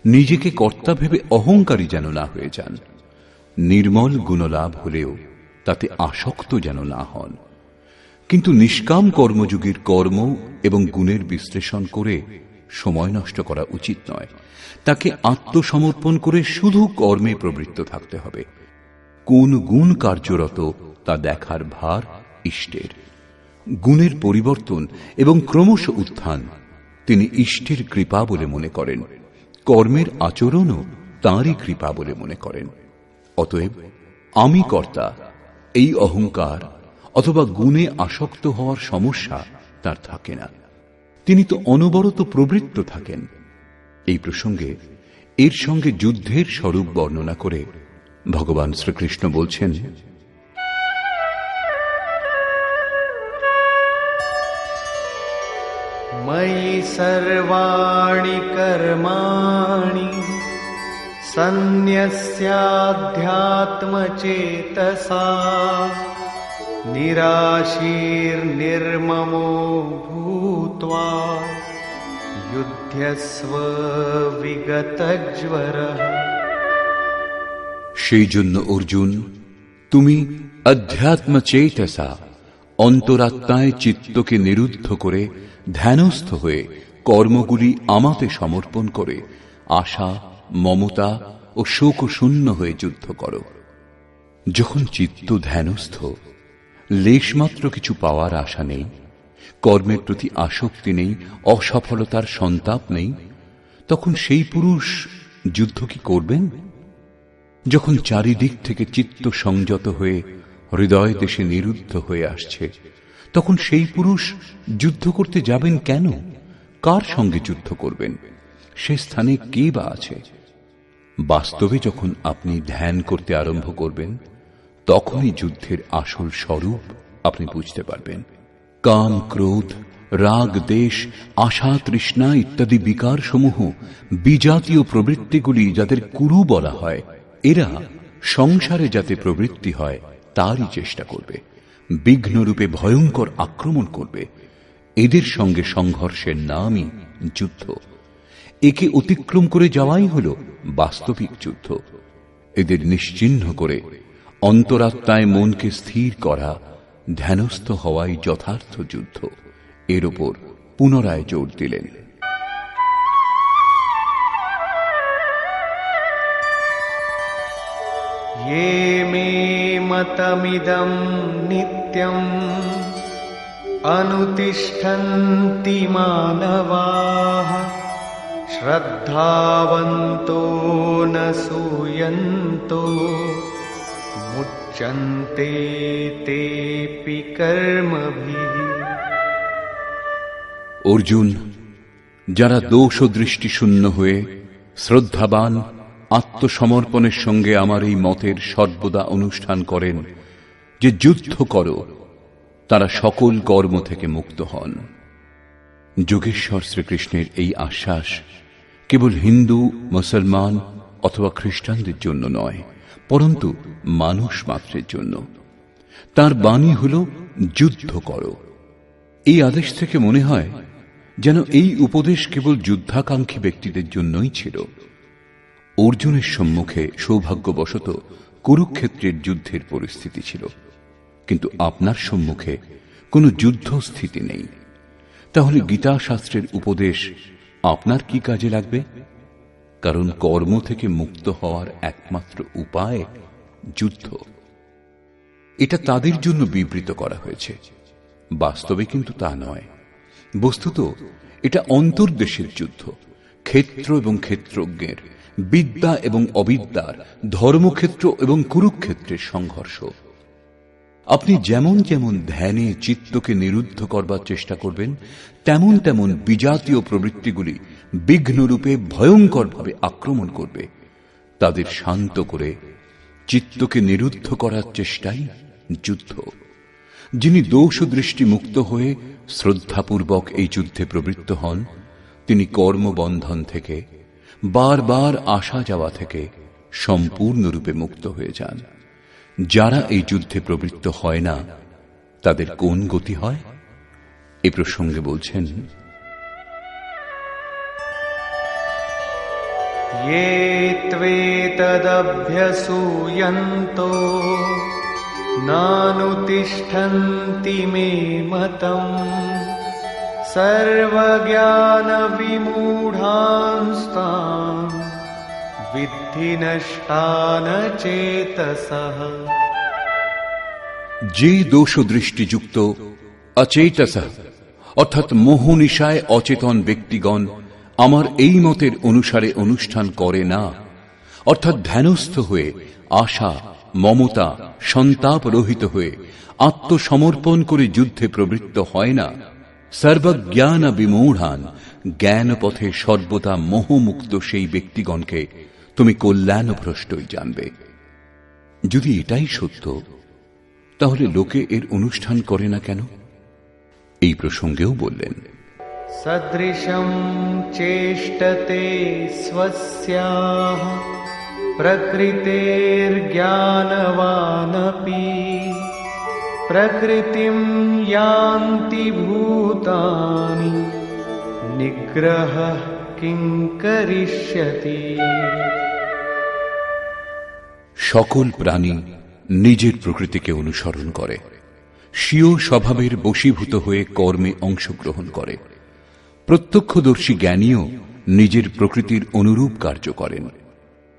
নিজেকে কর্তা ভেবে অহংকারী যেন না হয়ে যান। নির্মল গুণলাভ হলেও তাতে আসক্ত যেন না হন। কিন্তু নিষ্কাম কর্মযোগীর কর্ম এবং গুণের বিশ্লেষণ করে সময় নষ্ট করা উচিত নয়। তাকে আত্মসমর্পণ করে শুধু কর্মে প্রবৃত্ত থাকতে হবে। কোন গুণ কার্যরত তা দেখার ভার ইষ্টের। গুণের পরিবর্তন এবং ক্রমশ উত্থান তিনি ইষ্টের কৃপা বলে মনে করেন। কর্মের আচরণও তাঁরই কৃপা বলে মনে করেন। অতএব আমি কর্তা এই অহংকার অথবা গুণে আসক্ত হওয়ার সমস্যা তার থাকে না। তিনি তো অনবরত প্রবৃত্ত থাকেন। এই প্রসঙ্গে এর সঙ্গে যুদ্ধের স্বরূপ বর্ণনা করে ভগবান শ্রীকৃষ্ণ বলছেন, ময়ি সর্বাণি কর্মাণি সন্ন্যস্যাধ্যাত্মচেতসা নিরাশীর্নির্মমো ভূত্বা যুধ্যস্ব বিগতজ্বরঃ। সেই জন্য অর্জুন, তুমি अध्यात्म चेतसा অন্তরাত্মায় চিত্তকে নিরুদ্ধ করে ধ্যানস্থ হয়ে কর্মগুলি আমাতে সমর্পণ করে আশা, মমতা ও শোক শূন্য হয়ে যুদ্ধ করো। যখন চিত্ত ধ্যানস্থ, লেশমাত্র কিছু পাওয়ার আশা নেই, কর্মের প্রতি আসক্তি নেই, অসফলতার সন্তাপ নেই, তখন সেই পুরুষ যুদ্ধ কি করবেন? যখন চারিদিক থেকে চিত্ত সংযত হয়ে হৃদয় দেশে নিরুদ্ধ হয়ে আসছে, তখন সেই পুরুষ যুদ্ধ করতে যাবেন কেন? কার সঙ্গে যুদ্ধ করবেন? সে স্থানে কে বা আছে? বাস্তবে যখন আপনি ধ্যান করতে আরম্ভ করবেন, তখনই যুদ্ধের আসল স্বরূপ আপনি বুঝতে পারবেন। কাম, ক্রোধ, রাগ, দেশ, আশা, তৃষ্ণা ইত্যাদি বিকার সমূহ বিজাতীয় প্রবৃত্তিগুলি যাদের কুরু বলা হয়, এরা সংসারে যাতে প্রবৃত্তি হয় তারই চেষ্টা করবে, বিঘ্নরূপে ভয়ঙ্কর আক্রমণ করবে। এদের সঙ্গে সংঘর্ষের নামই যুদ্ধ। একে অতিক্রম করে যাওয়াই হল বাস্তবিক যুদ্ধ। এদের নিশ্চিহ্ন করে অন্তরাত্মায় মনকে স্থির করা, ধ্যানস্থ হওয়াই যথার্থ যুদ্ধ। এর ওপর পুনরায় জোর দিলেন। ये मे मतमिदं नित्यं अनुतिष्ठन्ति मानवाः श्रद्धावन्तो न सूयन्तो मुच्यन्ते तेऽपि कर्मभिः। অর্জুন, যারা দোষ ও দৃষ্টি শূন্য হয়ে শ্রদ্ধাবান আত্মসমর্পণের সঙ্গে আমার এই মতের সর্বদা অনুষ্ঠান করেন যে যুদ্ধ করো, তারা সকল কর্ম থেকে মুক্ত হন। যোগেশ্বর শ্রীকৃষ্ণের এই আশ্বাস কেবল হিন্দু, মুসলমান অথবা খ্রিস্টানদের জন্য নয়, পরন্তু মানুষ মাত্রের জন্য। তার বাণী হল যুদ্ধ করো। এই আদেশ থেকে মনে হয় যেন এই উপদেশ কেবল যুদ্ধাকাঙ্ক্ষী ব্যক্তিদের জন্যই ছিল। অর্জুনের সম্মুখে সৌভাগ্যবশত কুরুক্ষেত্রের যুদ্ধের পরিস্থিতি ছিল, কিন্তু আপনার সম্মুখে কোনো যুদ্ধস্থিতি নেই। তাহলে গীতা শাস্ত্রের উপদেশ আপনার কি কাজে লাগবে? কারণ কর্ম থেকে মুক্ত হওয়ার একমাত্র উপায় যুদ্ধ। এটা তাদের জন্য বিবৃত করা হয়েছে, বাস্তবে কিন্তু তা নয়। বস্তুত এটা অন্তর্দেশের যুদ্ধ, ক্ষেত্র এবং ক্ষেত্রজ্ঞের, বিদ্যা এবং অবিদ্যার, ধর্মক্ষেত্র এবং কুরুক্ষেত্রের সংঘর্ষ। আপনি যেমন যেমন ধ্যানে চিত্তকে নিরুদ্ধ করবার চেষ্টা করবেন, তেমন তেমন বিজাতীয় প্রবৃত্তিগুলি বিঘ্নরূপে ভয়ঙ্করভাবে আক্রমণ করবে। তাদের শান্ত করে চিত্তকে নিরুদ্ধ করার চেষ্টাই যুদ্ধ। যিনি দোষ দৃষ্টি মুক্ত হয়ে শ্রদ্ধাপূর্বক এই যুদ্ধে প্রবৃত্ত হন, তিনি কর্মবন্ধন থেকে, বারবার আসা যাওয়া থেকে সম্পূর্ণরূপে মুক্ত হয়ে যান। যারা এই যুদ্ধে প্রবৃত্ত হয় না, তাদের কোন গতি হয়? এ প্রসঙ্গে বলছেন, ये त्वेतदभ्यसूयन्तो नानुतिष्ठन्ति मे मतम् सर्वज्ञानविमूढांस्तान् विद्धि नष्टान चेतसः। যে দোষ দৃষ্টিযুক্ত অচেতস অর্থাৎ মোহনিশায় অচেতন ব্যক্তিগণ আমার এই মতের অনুসারে অনুষ্ঠান করে না, অর্থাৎ ধ্যানস্থ হয়ে আশা, মমতা, সন্তাপ রহিত হয়ে আত্মসমর্পণ করে যুদ্ধে প্রবৃত্ত হয় না, সর্বজ্ঞান বিমূঢ়ান, জ্ঞান পথে সর্বদা মোহমুক্ত সেই ব্যক্তিগণকে তুমি কল্যাণভ্রষ্টই জানবে। যদি এটাই সত্য, তাহলে লোকে এর অনুষ্ঠান করে না কেন? এই প্রসঙ্গেও বললেন, सदृशं चेष्टते स्वस्याः प्रकृतेर्ज्ञानवानपि प्रकृतिं यान्ति भूतानि निग्रहः किं करिष्यति। সকল প্রাণী নিজের প্রকৃতিকে অনুসরণ করে, স্বীয় স্বভাবের বশীভূত হয়ে কর্মে অংশগ্রহণ করে। প্রত্যক্ষদর্শী জ্ঞানীও নিজের প্রকৃতির অনুরূপ কার্য করেন।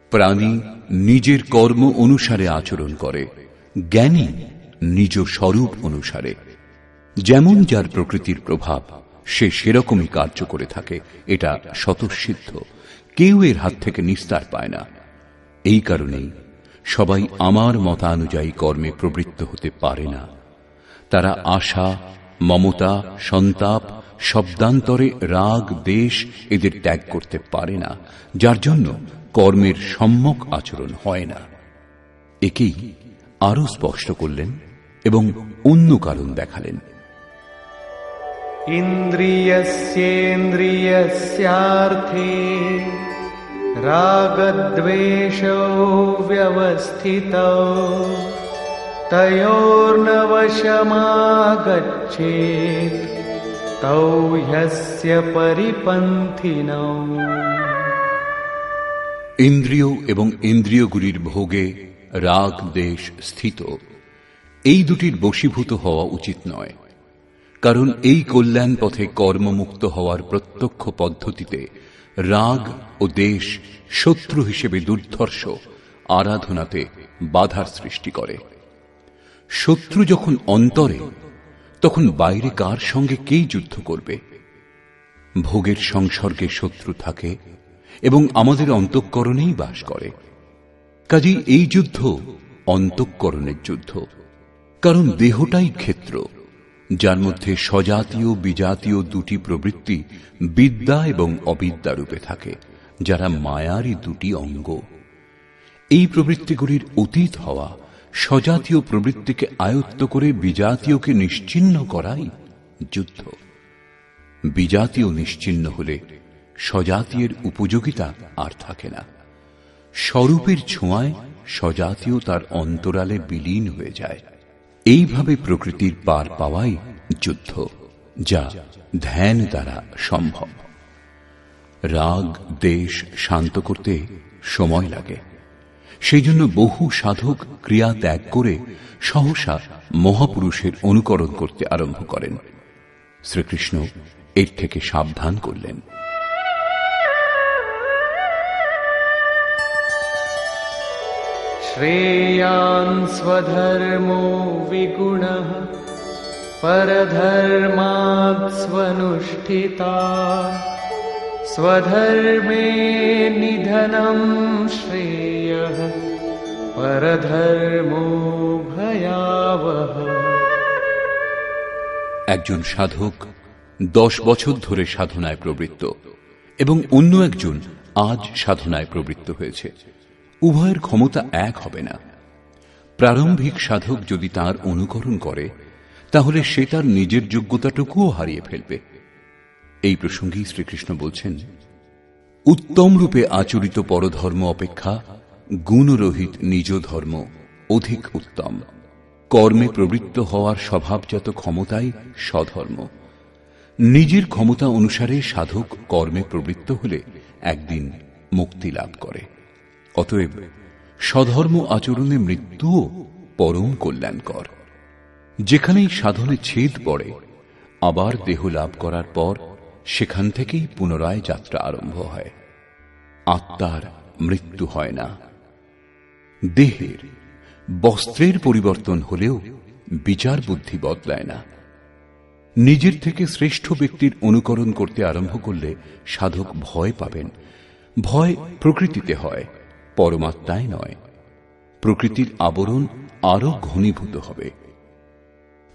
প্রাণী নিজের কর্ম অনুসারে আচরণ করে, জ্ঞানী নিজ স্বরূপ অনুসারে। যেমন যার প্রকৃতির প্রভাব, সে সেরকমই কার্য করে থাকে, এটা স্বতঃসিদ্ধ। কেউ এর হাত থেকে নিস্তার পায় না। এই কারণেই সবাই আমার মতানুযায়ী কর্মে প্রবৃত্ত হতে পারে না। তারা আশা, মমতা, সন্তাপ, শব্দান্তরে রাগ, দেশ এদের ত্যাগ করতে পারে না, যার জন্য কর্মের সম্যক আচরণ হয় না। একেই আরো স্পষ্ট করলেন এবং অন্য কারণ দেখালেন। ইন্দ্রিয়স্যেন্দ্রিয়স্যার্থে রাগদ্বেষৌ ব্যবস্থিতৌ তয়োর্ন বশমাগচ্ছেৎ তৌ হ্যস্য পরিপন্থিনৌ। ইন্দ্রিয় এবং ইন্দ্রিয়গুলির ভোগে রাগ দেশ স্থিত, এই দুটির বশীভূত হওয়া উচিত নয়। কারণ এই কল্যাণ পথে কর্মমুক্ত হওয়ার প্রত্যক্ষ পদ্ধতিতে রাগ ও দেশ শত্রু হিসেবে দুর্ধর্ষ আরাধনাতে বাধার সৃষ্টি করে। শত্রু যখন অন্তরে, তখন বাইরে কার সঙ্গে কে যুদ্ধ করবে? ভোগের সংসর্গে শত্রু থাকে এবং আমাদের অন্তঃকরণেই বাস করে। কাজেই এই যুদ্ধ অন্তঃকরণের যুদ্ধ। কারণ দেহটাই ক্ষেত্র, যার মধ্যে স্বজাতীয় বিজাতীয় দুটি প্রবৃত্তি বিদ্যা এবং অবিদ্যা রূপে থাকে, যারা মায়ারই দুটি অঙ্গ। এই প্রবৃত্তিগুলির অতীত হওয়া, স্বজাতীয় প্রবৃত্তিকে আয়ত্ত করে বিজাতীয়কে নিশ্চিহ্ন করাই যুদ্ধ। বিজাতীয় নিশ্চিহ্ন হলে স্বজাতীয়ের উপযোগিতা আর থাকে না। স্বরূপের ছোঁয়ায় স্বজাতীয় তার অন্তরালে বিলীন হয়ে যায়। এইভাবে প্রকৃতির পার পাওয়াই যুদ্ধ, যা ধ্যান দ্বারা সম্ভব। রাগ দেশ শান্ত করতে সময় লাগে। সেই জন্য বহু সাধক ক্রিয়া ত্যাগ করে সহসা মহাপুরুষের অনুকরণ করতে আরম্ভ করেন। শ্রীকৃষ্ণ এর থেকে সাবধান করলেন। শ্রেয়ান স্বধর্মো বিগুণঃ পরধর্মাৎ স্বনুষ্ঠিতাৎ স্বধর্মে নিধনম শ্রেয়ঃ পরধর্মো ভয়াবহ। একজন সাধক 10 বছর ধরে সাধনায় প্রবৃত্ত এবং অন্য একজন আজ সাধনায় প্রবৃত্ত হয়েছে। উভয়ের ক্ষমতা এক হবে না। প্রারম্ভিক সাধক যদি তার অনুকরণ করে, তাহলে সে তার নিজের যোগ্যতাটুকুও হারিয়ে ফেলবে। এই প্রসঙ্গেই শ্রীকৃষ্ণ বলছেন, উত্তম রূপে আচরিত পরধর্ম অপেক্ষা গুণরহিত নিজ ধর্ম অধিক উত্তম। কর্মে প্রবৃত্ত হওয়ার স্বভাবজাত ক্ষমতাই স্বধর্ম। নিজের ক্ষমতা অনুসারে সাধক কর্মে প্রবৃত্ত হলে একদিন মুক্তি লাভ করে। অতএব স্বধর্ম আচরণে মৃত্যুও পরম কল্যাণকর। যেখানেই সাধনে ছেদ পড়ে, আবার দেহ লাভ করার পর সেখান থেকেই পুনরায় যাত্রা আরম্ভ হয়। আত্মার মৃত্যু হয় না। দেহের, বস্ত্রের পরিবর্তন হলেও বিচার বুদ্ধি বদলায় না। নিজের থেকে শ্রেষ্ঠ ব্যক্তির অনুকরণ করতে আরম্ভ করলে সাধক ভয় পাবেন। ভয় প্রকৃতিতে হয়, পরমাত্মায় নয়। প্রকৃতির আবরণ আরো ঘনীভূত হবে।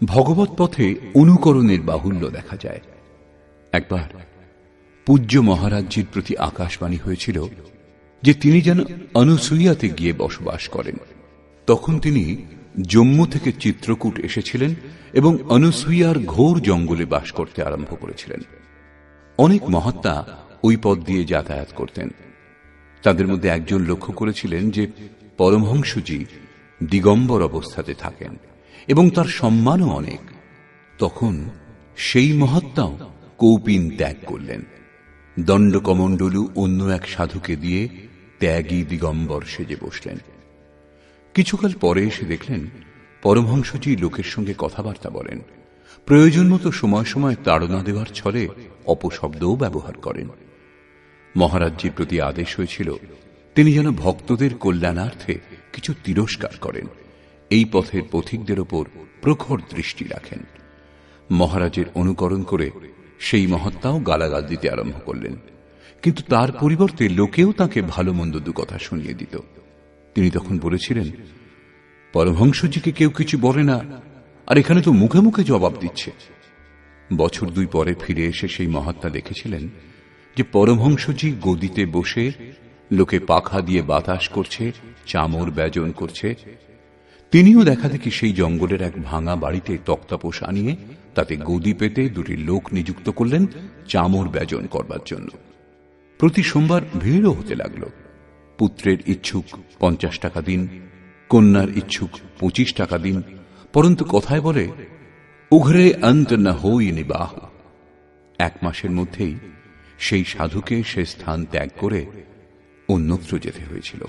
ভগবৎ পথে অনুকরণের বাহুল্য দেখা যায়। একবার পূজ্য মহারাজজির প্রতি আকাশবাণী হয়েছিল যে তিনি যেন অনুসূয়াতে গিয়ে বসবাস করেন। তখন তিনি জম্মু থেকে চিত্রকূট এসেছিলেন এবং অনুসূয়ার ঘোর জঙ্গলে বাস করতে আরম্ভ করেছিলেন। অনেক মহাত্মা ওই পথ দিয়ে যাতায়াত করতেন। তাদের মধ্যে একজন লক্ষ্য করেছিলেন যে পরমহংসজি দিগম্বর অবস্থাতে থাকেন এবং তার সম্মানও অনেক। তখন সেই মহাত্মাও কৌপিন ত্যাগ করলেন। দণ্ডকমণ্ডলু অন্য এক সাধুকে দিয়ে ত্যাগী দিগম্বর সেজে বসলেন। কিছুকাল পরে এসে দেখলেন পরমহংসজি লোকের সঙ্গে কথাবার্তা বলেন, প্রয়োজন মতো সময় সময় তাড়না দেওয়ার ছলে অপশব্দও ব্যবহার করেন। মহারাজজির প্রতি আদেশ হয়েছিল তিনি যেন ভক্তদের কল্যাণার্থে কিছু তিরস্কার করেন, এই পথের পথিকদের ওপর প্রখর দৃষ্টি রাখেন। মহারাজের অনুকরণ করে সেই মহাত্মাও গালাগাল দিতে আরম্ভ করলেন, কিন্তু তার পরিবর্তে লোকেও তাকে ভালো মন্দ দু কথা শুনিয়ে দিত। তিনি তখন বলেছিলেন, পরমহংসজিকে কেউ কিছু বলে না, আর এখানে তো মুখে মুখে জবাব দিচ্ছে। বছর 2 পরে ফিরে এসে সেই মহাত্মা দেখেছিলেন যে পরমহংসজি গদিতে বসে লোকে পাখা দিয়ে বাতাস করছে, চামর ব্যজন করছে। তিনিও দেখা দেখি সেই জঙ্গলের এক ভাঙা বাড়িতে তক্তাপোষ আনিয়ে তাতে গদি পেতে 2টি লোক নিযুক্ত করলেন চামর ব্যজন করবার জন্য। প্রতি সোমবার ভিড়ও হতে লাগল। পুত্রের ইচ্ছুক 50 টাকা দিন, কন্যার ইচ্ছুক 25 টাকা দিন, পরন্তু কথায় বলে উঘরে অন্ত না হই নিবাহ। 1 মাসের মধ্যেই সেই সাধুকে সে স্থান ত্যাগ করে অন্যত্র যেতে হয়েছিল।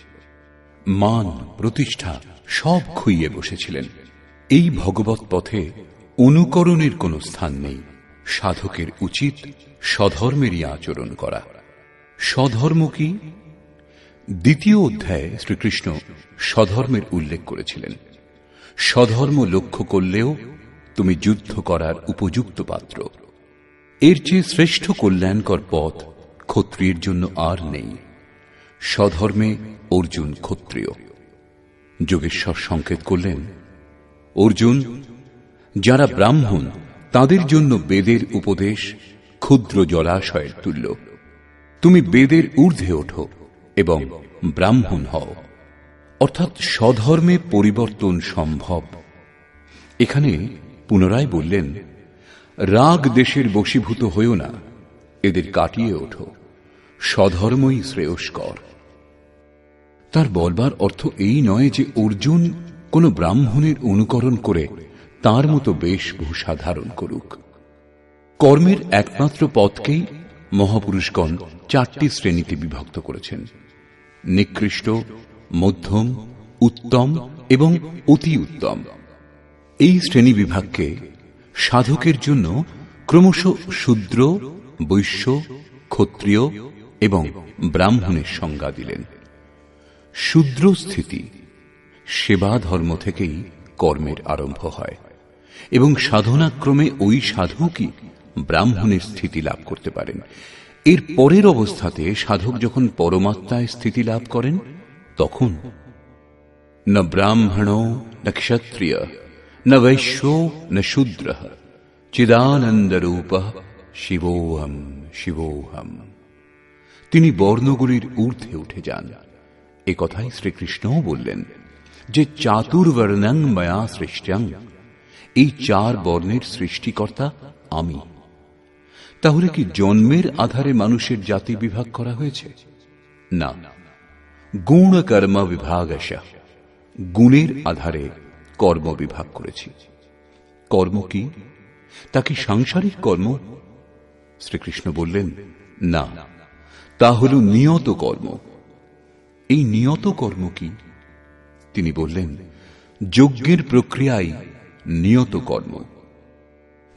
মান প্রতিষ্ঠা সব খুইয়ে বসেছিলেন। এই ভগবৎ পথে অনুকরণের কোনো স্থান নেই। সাধকের উচিত স্বধর্মেরই আচরণ করা। স্বধর্ম কি? 2য় অধ্যায়ে শ্রীকৃষ্ণ স্বধর্মের উল্লেখ করেছিলেন। স্বধর্ম লক্ষ্য করলেও তুমি যুদ্ধ করার উপযুক্ত পাত্র। এর চেয়ে শ্রেষ্ঠ কল্যাণকর পথ ক্ষত্রিয়ের জন্য আর নেই। স্বধর্মে অর্জুন ক্ষত্রিয়। যোগেশ্বর সংকেত করলেন, অর্জুন, যারা ব্রাহ্মণ তাদের জন্য বেদের উপদেশ ক্ষুদ্র জলাশয়ের তুল্য। তুমি বেদের ঊর্ধ্বে ওঠো এবং ব্রাহ্মণ হও, অর্থাৎ স্বধর্মে পরিবর্তন সম্ভব। এখানে পুনরায় বললেন, রাগ দেশের বশীভূত হইও না, এদের কাটিয়ে ওঠো, স্বধর্মই শ্রেয়স্কর। তার বলবার অর্থ এই নয় যে অর্জুন কোন ব্রাহ্মণের অনুকরণ করে তার মতো বেশভূষা ধারণ করুক। কর্মের একমাত্র পথকেই মহাপুরুষগণ 4টি শ্রেণীতে বিভক্ত করেছেন: নিকৃষ্ট, মধ্যম, উত্তম এবং অতি উত্তম। এই শ্রেণী বিভাগকে সাধকের জন্য ক্রমশ শূদ্র, বৈশ্য, ক্ষত্রিয় এবং ব্রাহ্মণের সংজ্ঞা দিলেন। শূদ্র স্থিতি সেবা ধর্ম থেকেই কর্মের আরম্ভ হয় এবং সাধনাক্রমে ওই সাধকই ব্রাহ্মণের স্থিতি লাভ করতে পারেন। এর পরের অবস্থাতে সাধক যখন পরমাত্মায় স্থিতি লাভ করেন তখন না ব্রাহ্মণ না ক্ষত্রিয় না বৈশ্য না শূদ্র চিদানন্দ রূপ শিবোহম শিবোহম। তিনি বর্ণগুলির ঊর্ধ্বে উঠে যান। এ কথাই শ্রীকৃষ্ণও বললেন যে চাতুর্বর্ণং ময়া সৃষ্টং, এই 4 বর্ণের সৃষ্টিকর্তা আমি। তাহলে কি জন্মের আধারে মানুষের জাতি বিভাগ করা হয়েছে? না, গুণ কর্ম বিভাগশ, গুণের আধারে কর্ম বিভাগ করেছি। কর্ম কি? তা কি সাংসারিক কর্ম? শ্রীকৃষ্ণ বললেন, না, তা হল নিয়ত কর্ম। এই নিয়ত কর্ম কি? তিনি বললেন, যজ্ঞের প্রক্রিয়াই নিয়ত কর্ম,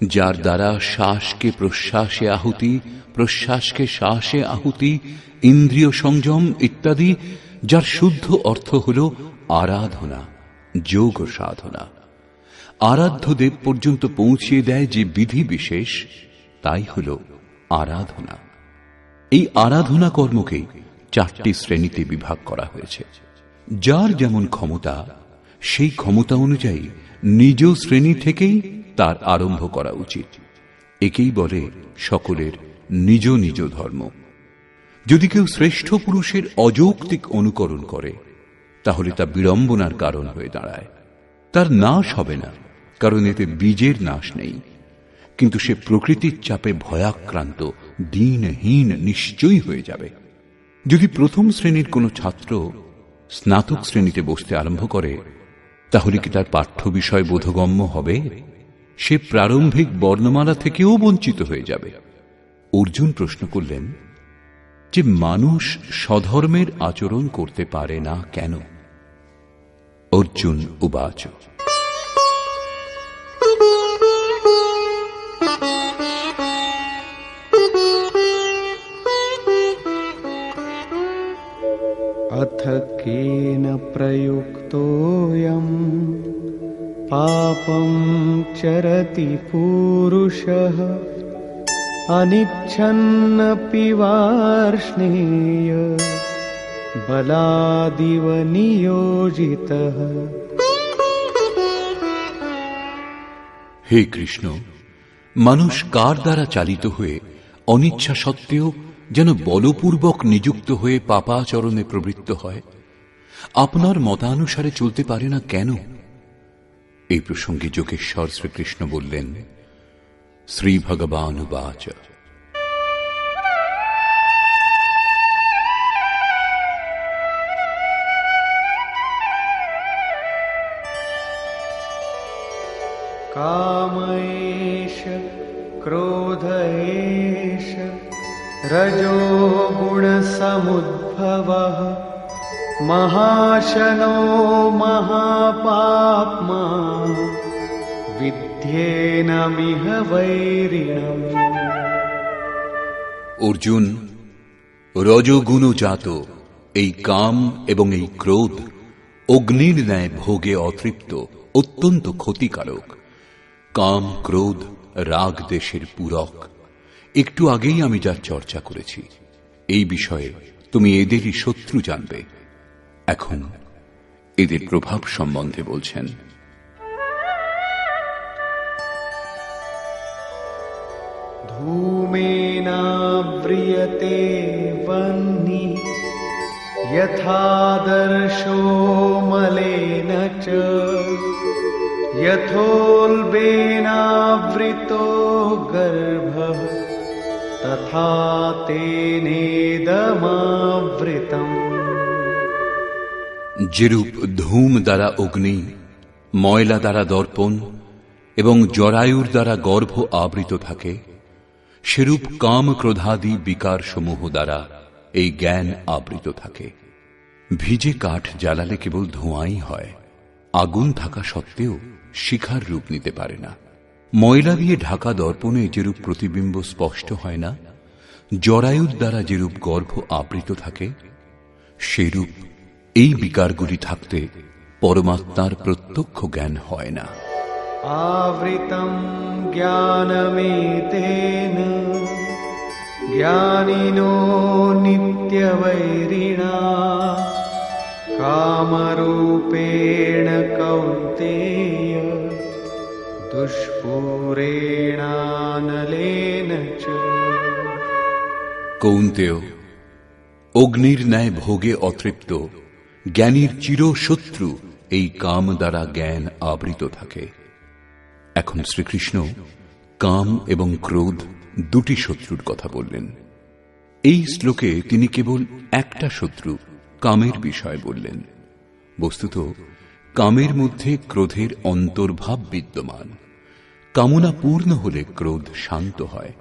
যার দ্বারা শ্বাসকে প্রশ্বাসে আহুতি, প্রশ্বাসকে শ্বাসে আহুতি, ইন্দ্রিয় সংযম ইত্যাদি, যার শুদ্ধ অর্থ হল আরাধনা, যোগ সাধনা। আরাধ্য দেব পর্যন্ত পৌঁছিয়ে দেয় যে বিধি বিশেষ, তাই হল আরাধনা। এই আরাধনা কর্মকেই 4টি শ্রেণীতে বিভাগ করা হয়েছে। যার যেমন ক্ষমতা, সেই ক্ষমতা অনুযায়ী নিজ শ্রেণী থেকেই তার আরম্ভ করা উচিত। একেই বলে সকলের নিজ নিজ ধর্ম। যদি কেউ শ্রেষ্ঠ পুরুষের অযৌক্তিক অনুকরণ করে তাহলে তা বিড়ম্বনার কারণ হয়ে দাঁড়ায়। তার নাশ হবে না, কারণ এতে বীজের নাশ নেই, কিন্তু সে প্রকৃতির চাপে ভয়াক্রান্ত, দিনহীন নিশ্চয়ই হয়ে যাবে। যদি প্রথম শ্রেণীর কোনো ছাত্র স্নাতক শ্রেণীতে বসতে আরম্ভ করে তাহলে কি তার পাঠ্য বিষয় বোধগম্য হবে? সে প্রারম্ভিক বর্ণমালা থেকেও বঞ্চিত হয়ে যাবে। অর্জুন প্রশ্ন করলেন যে মানুষ স্বধর্মের আচরণ করতে পারে না কেন? अर्जुन उवाच अथ केन प्रयुक्तोऽयं पापं चरति पुरुषः अनिच्छन्नपि वार्ष्णेय बलादिव नियोजितः। हे कृष्ण, মানুষ কার দ্বারা চালিত হয়ে অনিচ্ছা সত্ত্বেও যেন বলপূর্বক নিযুক্ত হয়ে পাপাচরণে প্রবৃত্ত হয়, আপনার মতানুসারে চলতে পারে না কেন? এই প্রসঙ্গে যোগেশ্বর শ্রীকৃষ্ণ বললেন, শ্রী ভগবান উবাচ काम एष क्रोध एष रजो गुणसमुद्भवः महाशनो महापाप्मा विद्येनमिह वैरिणम्। অর্জুন, রজগুণজাত এই কাম এবং এই ক্রোধ অগ্নির ন্যায় ভোগে অতৃপ্ত, অত্যন্ত ক্ষতিকারক। কাম, ক্রোধ, রাগ দেশের পূরক। একটু আগেই আমি যার চর্চা করেছি, এই বিষয়ে তুমি এদেরই শত্রু জানবে। এখন এদের প্রভাব সম্বন্ধে বলছেন। धूमेनाव्रियते वह्निः यथादर्शो मलेन च यथोल्बेनावृतो गर्भः तथा तेनेदमावृतम्। যেরূপ ধূম দ্বারা অগ্নি, ময়লা দ্বারা দর্পণ এবং জরায়ুর দ্বারা গর্ভ আবৃত থাকে, সেরূপ কাম ক্রোধাদি বিকার সমূহ দ্বারা এই জ্ঞান আবৃত থাকে। ভিজে কাঠ জ্বালালে কেবল ধোঁয়াই হয়, আগুন থাকা সত্ত্বেও শিখার রূপ নিতে পারে না। ময়লা দিয়ে ঢাকা দর্পণে যেরূপ প্রতিবিম্ব স্পষ্ট হয় না, জরায়ুর দ্বারা যেরূপ গর্ভ আবৃত থাকে, সেরূপ এই বিকারগুলি থাকতে পরমাত্মার প্রত্যক্ষ জ্ঞান হয় না। आवृतं ज्ञानमेतेन ज्ञानिनो नित्यवैरिणा कामरूपेण कौन्तेय दुष्पूरेणानलेन च। কৌন্তেয়, অগ্নির ন্যায় ভোগে অতৃপ্ত জ্ঞানীর চিরশত্রু এই কাম দ্বারা জ্ঞান আবৃত থাকে। এখন শ্রীকৃষ্ণ কাম এবং ক্রোধ দুটি শত্রুর কথা বললেন। এই শ্লোকে তিনি কেবল একটা শত্রু, কামের বিষয় বললেন। বস্তুত কামের মধ্যে ক্রোধের অন্তর্ভাব বিদ্যমান। কামনা পূর্ণ হলে ক্রোধ শান্ত হয়,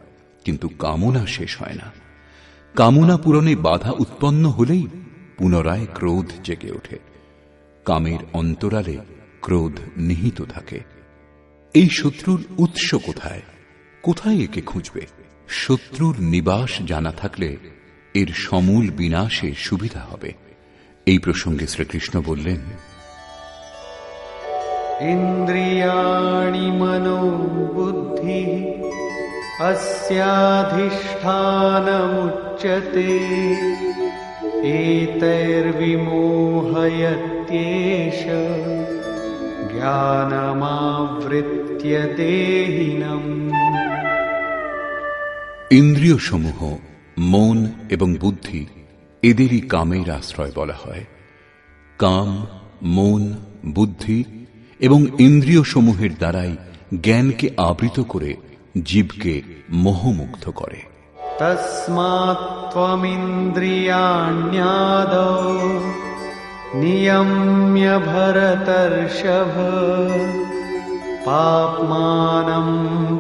কিন্তু কামনা শেষ হয় না। কামনা পূরণে বাধা উৎপন্ন হলেই পুনরায় ক্রোধ জেগে ওঠে। কামের অন্তরালে ক্রোধ নিহিত থাকে। এই শত্রুর উৎস কোথায়, কোথায় একে খুঁজবে? শত্রুর নিবাস জানা থাকলে এর সমূল বিনাশে সুবিধা হবে। এই প্রসঙ্গে শ্রীকৃষ্ণ বললেন, ইন্দ্রিয়াণি মনো বুদ্ধি अस्याधिष्ठानमुच्यते एतैर्विमोहयत्येष ज्ञानमावृत्य देहिनम्। ইন্দ্রিয় সমূহ, মন এবং বুদ্ধি, এদেরই কামের আশ্রয় বলা হয়। কাম, মন, বুদ্ধি এবং ইন্দ্রিয় সমূহের দ্বারাই জ্ঞানকে আবৃত করে জীবকে মোহমুগ্ধ করে। তস্মাৎ ত্বমিন্দ্রিয়াণ্যাদৌ নিয়ম্য ভরতর্ষভ পাপ্মানং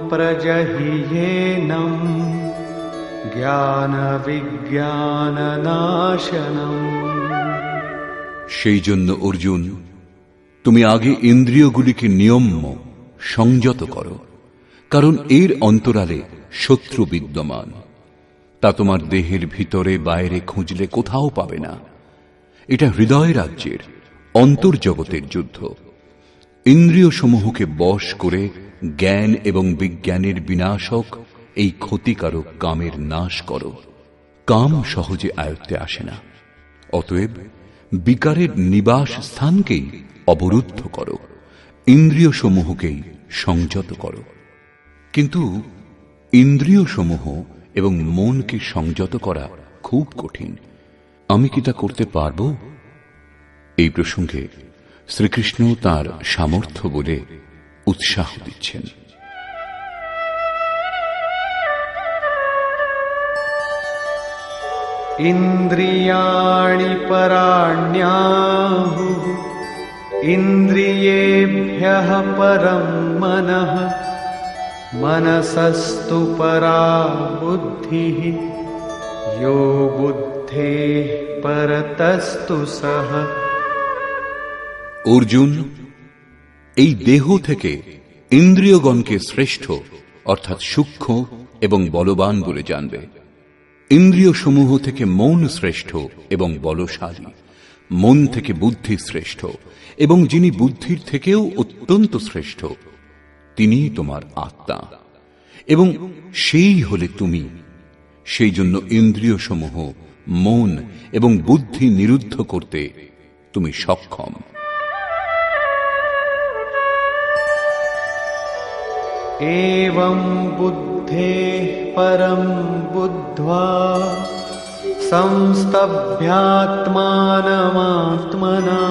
প্রজহিয়েনং জ্ঞান বিজ্ঞাননাশনম। সেই জন্য অর্জুন, তুমি আগে ইন্দ্রিয়গুলিকে নিয়ম্য সংযত করো, কারণ এর অন্তরালে শত্রু বিদ্যমান। তা তোমার দেহের ভিতরে বাইরে খুঁজলে কোথাও পাবে না। এটা হৃদয় রাজ্যের অন্তর্জগতের যুদ্ধ। ইন্দ্রিয় সমূহকে বশ করে জ্ঞান এবং বিজ্ঞানের বিনাশক এই ক্ষতিকারক কামের নাশ করো। কাম সহজে আয়ত্তে আসে না, অতএব বিকারের নিবাস স্থানকেই অবরুদ্ধ করো, ইন্দ্রিয় সমূহকেই সংযত করো। কিন্তু ইন্দ্রিয় সমূহ এবং মনকে সংযত করা খুব কঠিন। আমি কি তা করতে পারব? এই প্রসঙ্গে শ্রীকৃষ্ণ তাঁর সামর্থ্য বলে উৎসাহ দিচ্ছেন। ইন্দ্রিয়াণি পরাণ্যাহুঃ ইন্দ্রিয়েভ্যঃ পরম মনঃ মনসস্তু পরা বুদ্ধিঃ ইয়ো বুদ্ধেঃ পরতস্তু সঃ। অর্জুন, এই দেহ থেকে ইন্দ্রিয়গণকে শ্রেষ্ঠ অর্থাৎ সূক্ষ্ম এবং বলবান বলে জানবে। ইন্দ্রিয় সমূহ থেকে মন শ্রেষ্ঠ এবং বলশালী, মন থেকে বুদ্ধি শ্রেষ্ঠ, এবং যিনি বুদ্ধির থেকেও অত্যন্ত শ্রেষ্ঠ তিনিই তোমার আত্মা, এবং সেই হলে তুমি। সেই জন্য ইন্দ্রিয় সমূহ, মন এবং বুদ্ধি নিরুদ্ধ করতে তুমি সক্ষম। एवं बुद्धेः परं बुद्ध्वा संस्तभ्यात्मानमात्मना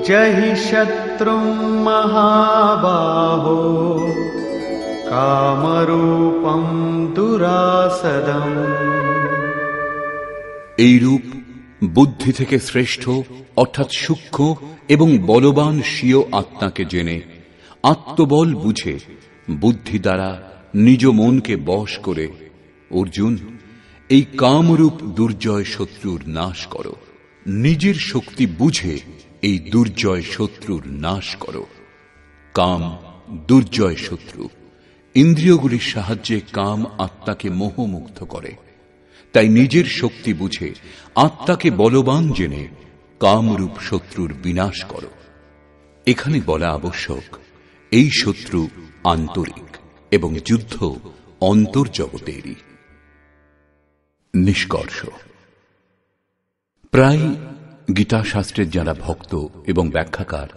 जहि शत्रुं महाबाहो कामरूपं दुरासदम्। এইরূপ বুদ্ধি থেকে শ্রেষ্ঠ অর্থাৎ সূক্ষ্ম এবং বলবান স্বীয় আত্মাকে জেনে আত্মবল বুঝে বুদ্ধি দ্বারা নিজ মনকে বশ করে অর্জুন এই কামরূপ দুর্জয় শত্রুর নাশ করো। নিজের শক্তি বুঝে এই দুর্জয় শত্রুর নাশ করো। কাম দুর্জয় শত্রু। ইন্দ্রিয়গুলির সাহায্যে কাম আত্মাকে মোহমুগ্ধ করে। তাই নিজের শক্তি বুঝে আত্মাকে বলবান জেনে কামরূপ শত্রুর বিনাশ করো। এখানে বলা আবশ্যক, এই শত্রু আন্তরিক এবং যুদ্ধ অন্তর্জগতেরই। নিষ্কর্ষ, প্রায় গীতা শাস্ত্রের যারা ভক্ত এবং ব্যাখ্যাকার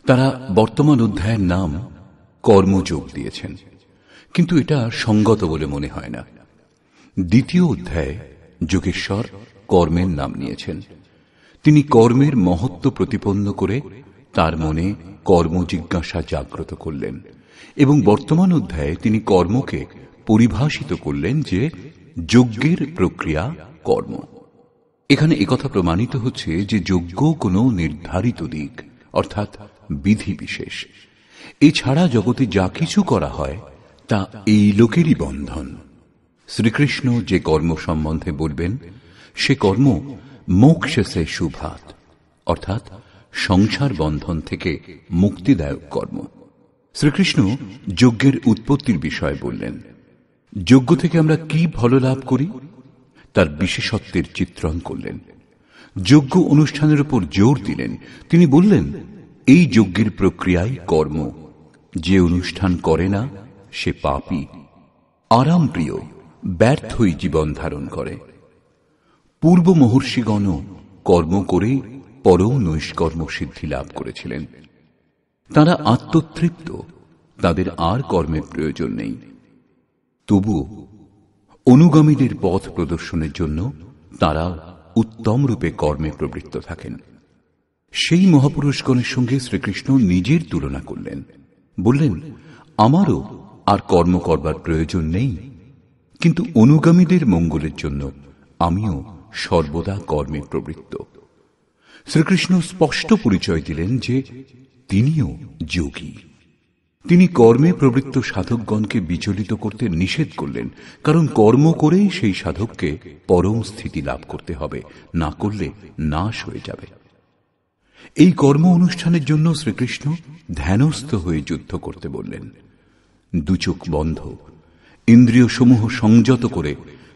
তারা বর্তমান অধ্যায়ের নাম কর্মযোগ দিয়েছেন, কিন্তু এটা সঙ্গত বলে মনে হয় না। দ্বিতীয় অধ্যায়ে যোগেশ্বর কর্মের নাম নিয়েছেন। তিনি কর্মের মহত্ব প্রতিপন্ন করে তার মনে কর্মজিজ্ঞাসা জাগ্রত করলেন, এবং বর্তমান অধ্যায়ে তিনি কর্মকে পরিভাষিত করলেন যে যজ্ঞের প্রক্রিয়া কর্ম। এখানে একথা প্রমাণিত হচ্ছে যে যজ্ঞ কোনো নির্ধারিত দিক অর্থাৎ বিধি বিশেষ। এছাড়া জগতে যা কিছু করা হয় তা এই লোকেরই বন্ধন। শ্রীকৃষ্ণ যে কর্ম সম্বন্ধে বলবেন সে কর্ম মোক্ষ সে শুভাত অর্থাৎ সংসার বন্ধন থেকে মুক্তিদায়ক কর্ম। শ্রীকৃষ্ণ যজ্ঞের উৎপত্তির বিষয়ে বললেন। যজ্ঞ থেকে আমরা কি ফল লাভ করি তার বিশেষত্বের চিত্রণ করলেন। যজ্ঞ অনুষ্ঠানের উপর জোর দিলেন। তিনি বললেন, এই যজ্ঞের প্রক্রিয়াই কর্ম। যে অনুষ্ঠান করে না সে পাপী, আরাম প্রিয়, ব্যর্থই জীবন ধারণ করে। পূর্ব মহর্ষিগণও কর্ম করে পরম নৈষ্কর্ম সিদ্ধি লাভ করেছিলেন। তারা আত্মতৃপ্ত, তাদের আর কর্মের প্রয়োজন নেই। তবু অনুগামীদের পথ প্রদর্শনের জন্য তারা উত্তম রূপে কর্মে প্রবৃত্ত থাকেন। সেই মহাপুরুষগণের সঙ্গে শ্রীকৃষ্ণ নিজের তুলনা করলেন। বললেন, আমারও আর কর্ম করবার প্রয়োজন নেই, কিন্তু অনুগামীদের মঙ্গলের জন্য আমিও সর্বদা কর্মে প্রবৃত্ত। শ্রীকৃষ্ণ স্পষ্ট পরিচয় দিলেন যে তিনিও যোগী। তিনি কর্মে প্রবৃত্ত সাধকগণকে বিচলিত করতে নিষেধ করলেন, কারণ কর্ম করেই সেই সাধককে পরম স্থিতি লাভ করতে হবে, না করলে নাশ হয়ে যাবে। এই কর্ম অনুষ্ঠানের জন্য শ্রীকৃষ্ণ ধ্যানস্থ হয়ে যুদ্ধ করতে বললেন। দুচোখ বন্ধ, ইন্দ্রিয় সমূহ সংযত করে,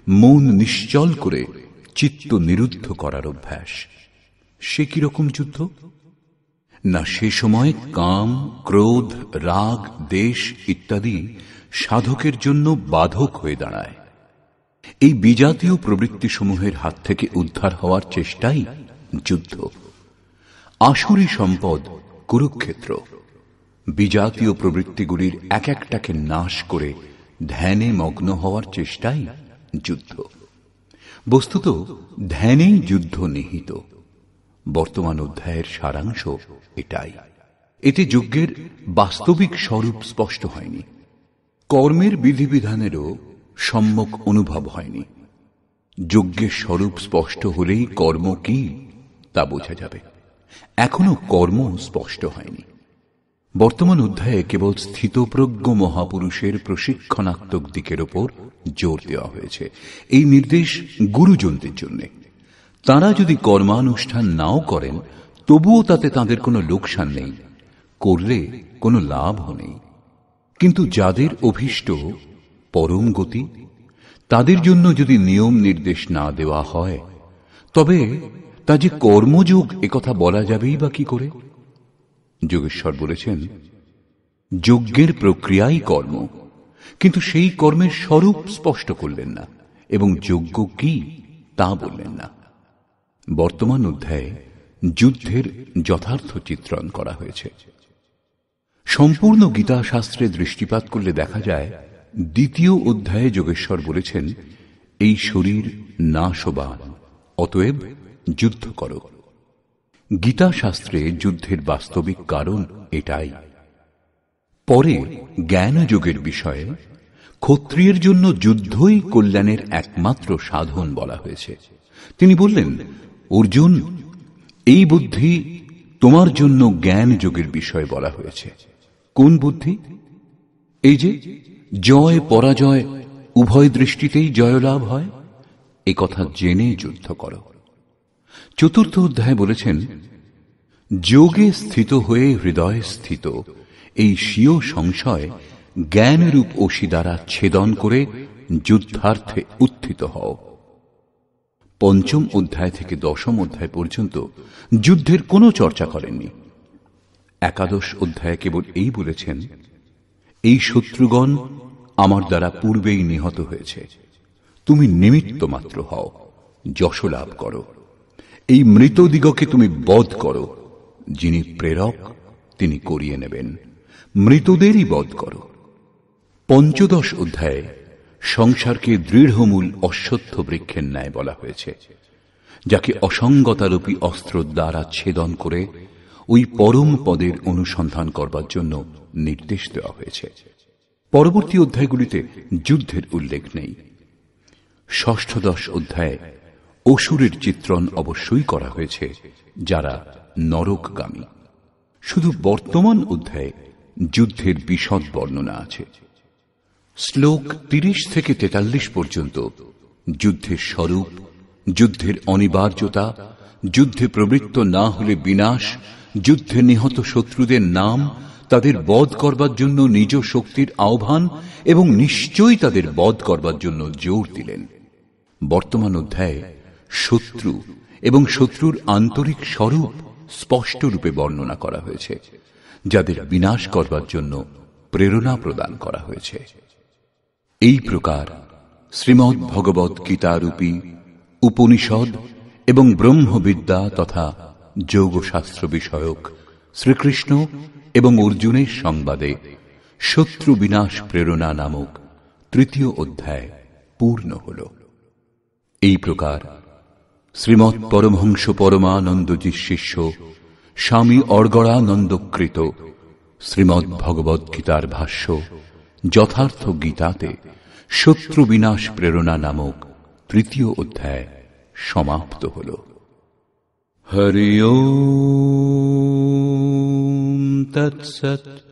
মন নিশ্চল করে চিত্ত নিরুদ্ধ করার অভ্যাস। সে কিরকম যুদ্ধ? না সে সময় কাম, ক্রোধ, রাগ, দেশ ইত্যাদি সাধকের জন্য বাধক হয়ে দাঁড়ায়। এই বিজাতীয় প্রবৃত্তিসমূহের হাত থেকে উদ্ধার হওয়ার চেষ্টাই যুদ্ধ। আসুরী সম্পদ কুরুক্ষেত্র। বিজাতীয় প্রবৃত্তিগুলির এক একটাকে নাশ করে ধ্যানে মগ্ন হওয়ার চেষ্টাই যুদ্ধ। বস্তুত ধ্যানেই যুদ্ধ নিহিত। বর্তমান অধ্যায়ের সারাংশ এটাই। এতে যজ্ঞের বাস্তবিক স্বরূপ স্পষ্ট হয়নি, কর্মের বিধিবিধানেরও সম্যক অনুভব হয়নি। যজ্ঞের স্বরূপ স্পষ্ট হলেই কর্ম কি তা বোঝা যাবে। এখনো কর্ম স্পষ্ট হয়নি। বর্তমান অধ্যায়ে কেবল স্থিতপ্রজ্ঞ মহাপুরুষের প্রশিক্ষণাত্মক দিকের ওপর জোর দেওয়া হয়েছে। এই নির্দেশ গুরুজনদের জন্য। তাঁরা যদি কর্মানুষ্ঠান নাও করেন তবুও তাতে তাঁদের কোনো লোকসান নেই, করলে কোনো লাভও নেই। কিন্তু যাদের অভীষ্ট পরম গতি, তাদের জন্য যদি নিয়ম নির্দেশ না দেওয়া হয় তবে তা যে কর্মযোগ একথা বলা যাবেই বা কি করে? যোগেশ্বর বলেছেন, যজ্ঞের প্রক্রিয়াই কর্ম, কিন্তু সেই কর্মের স্বরূপ স্পষ্ট করলেন না এবং যজ্ঞ কি তা বললেন না। বর্তমান অধ্যায়ে যুদ্ধের যথার্থ চিত্রণ করা হয়েছে। সম্পূর্ণ গীতা শাস্ত্রে দৃষ্টিপাত করলে দেখা যায়, দ্বিতীয় অধ্যায়ে যোগেশ্বর বলেছেন, এই শরীর নাশবান, অতএব যুদ্ধ করো। গীতা শাস্ত্রে যুদ্ধের বাস্তবিক কারণ এটাই। পরে জ্ঞানযোগের বিষয়ে ক্ষত্রিয়ের জন্য যুদ্ধই কল্যাণের একমাত্র সাধন বলা হয়েছে। তিনি বললেন, অর্জুন, এই বুদ্ধি তোমার জন্য জ্ঞানযোগের বিষয় বলা হয়েছে। কোন বুদ্ধি? এই যে জয় পরাজয় উভয় দৃষ্টিতেই জয়লাভ হয়, এ কথা জেনে যুদ্ধ করো। চতুর্থ অধ্যায় বলেছেন, যোগে স্থিত হয়ে হৃদয়ে স্থিত এই স্বীয় সংশয় জ্ঞানরূপ অসি দ্বারা ছেদন করে যুদ্ধার্থে উত্থিত হও। পঞ্চম অধ্যায় থেকে দশম অধ্যায় পর্যন্ত যুদ্ধের কোনো চর্চা করেননি। একাদশ অধ্যায়ে কেবল এই বলেছেন, এই শত্রুগণ আমার দ্বারা পূর্বেই নিহত হয়েছে, তুমি নিমিত্ত মাত্র হও, যশ লাভ করো। এই মৃতদিগকে তুমি বধ করো, যিনি প্রেরক তিনি করিয়ে নেবেন, মৃতদেরই বধ করো। পঞ্চদশ অধ্যায়ে সংসারকে দৃঢ়মূল অশ্বত্থ বৃক্ষের ন্যায় বলা হয়েছে, যাকে অসঙ্গতারূপী অস্ত্র দ্বারা ছেদন করে ওই পরম পদের অনুসন্ধান করবার জন্য নির্দেশ দেওয়া হয়েছে। পরবর্তী অধ্যায়গুলিতে যুদ্ধের উল্লেখ নেই। ষষ্ঠদশ অধ্যায়ে অসুরের চিত্রণ অবশ্যই করা হয়েছে, যারা নরকগামী। শুধু বর্তমান অধ্যায়ে যুদ্ধের বিশদ বর্ণনা আছে। শ্লোক 30 থেকে 43 পর্যন্ত যুদ্ধের স্বরূপ, যুদ্ধের অনিবার্যতা, যুদ্ধে প্রবৃত্ত না হলে বিনাশ, যুদ্ধে নিহত শত্রুদের নাম, তাদের বধ করবার জন্য নিজ শক্তির আহ্বান এবং নিশ্চয়ই তাদের বধ করবার জন্য জোর দিলেন। বর্তমান অধ্যায়ে শত্রু এবং শত্রুর আন্তরিক স্বরূপ স্পষ্ট রূপে বর্ণনা করা হয়েছে, যাদের বিনাশ করবার জন্য প্রেরণা প্রদান করা হয়েছে। এই প্রকার শ্রীমদ্ ভগবৎ গীতারূপী উপনিষদ এবং ব্রহ্মবিদ্যা তথা যোগশাস্ত্র বিষয়ক শ্রীকৃষ্ণ এবং অর্জুনের সংবাদে শত্রু বিনাশ প্রেরণা নামক তৃতীয় অধ্যায় পূর্ণ হল। এই প্রকার শ্রীমৎ পরমহংস পরমানন্দজির শিষ্য স্বামী অর্গড়ানন্দকৃত শ্রীমদ্ ভগবৎ গীতার ভাষ্য যথার্থ গীতাতে শত্রু বিনাশ প্রেরণা নামক তৃতীয় অধ্যায় সমাপ্ত হল। হরি ওম তৎসৎ।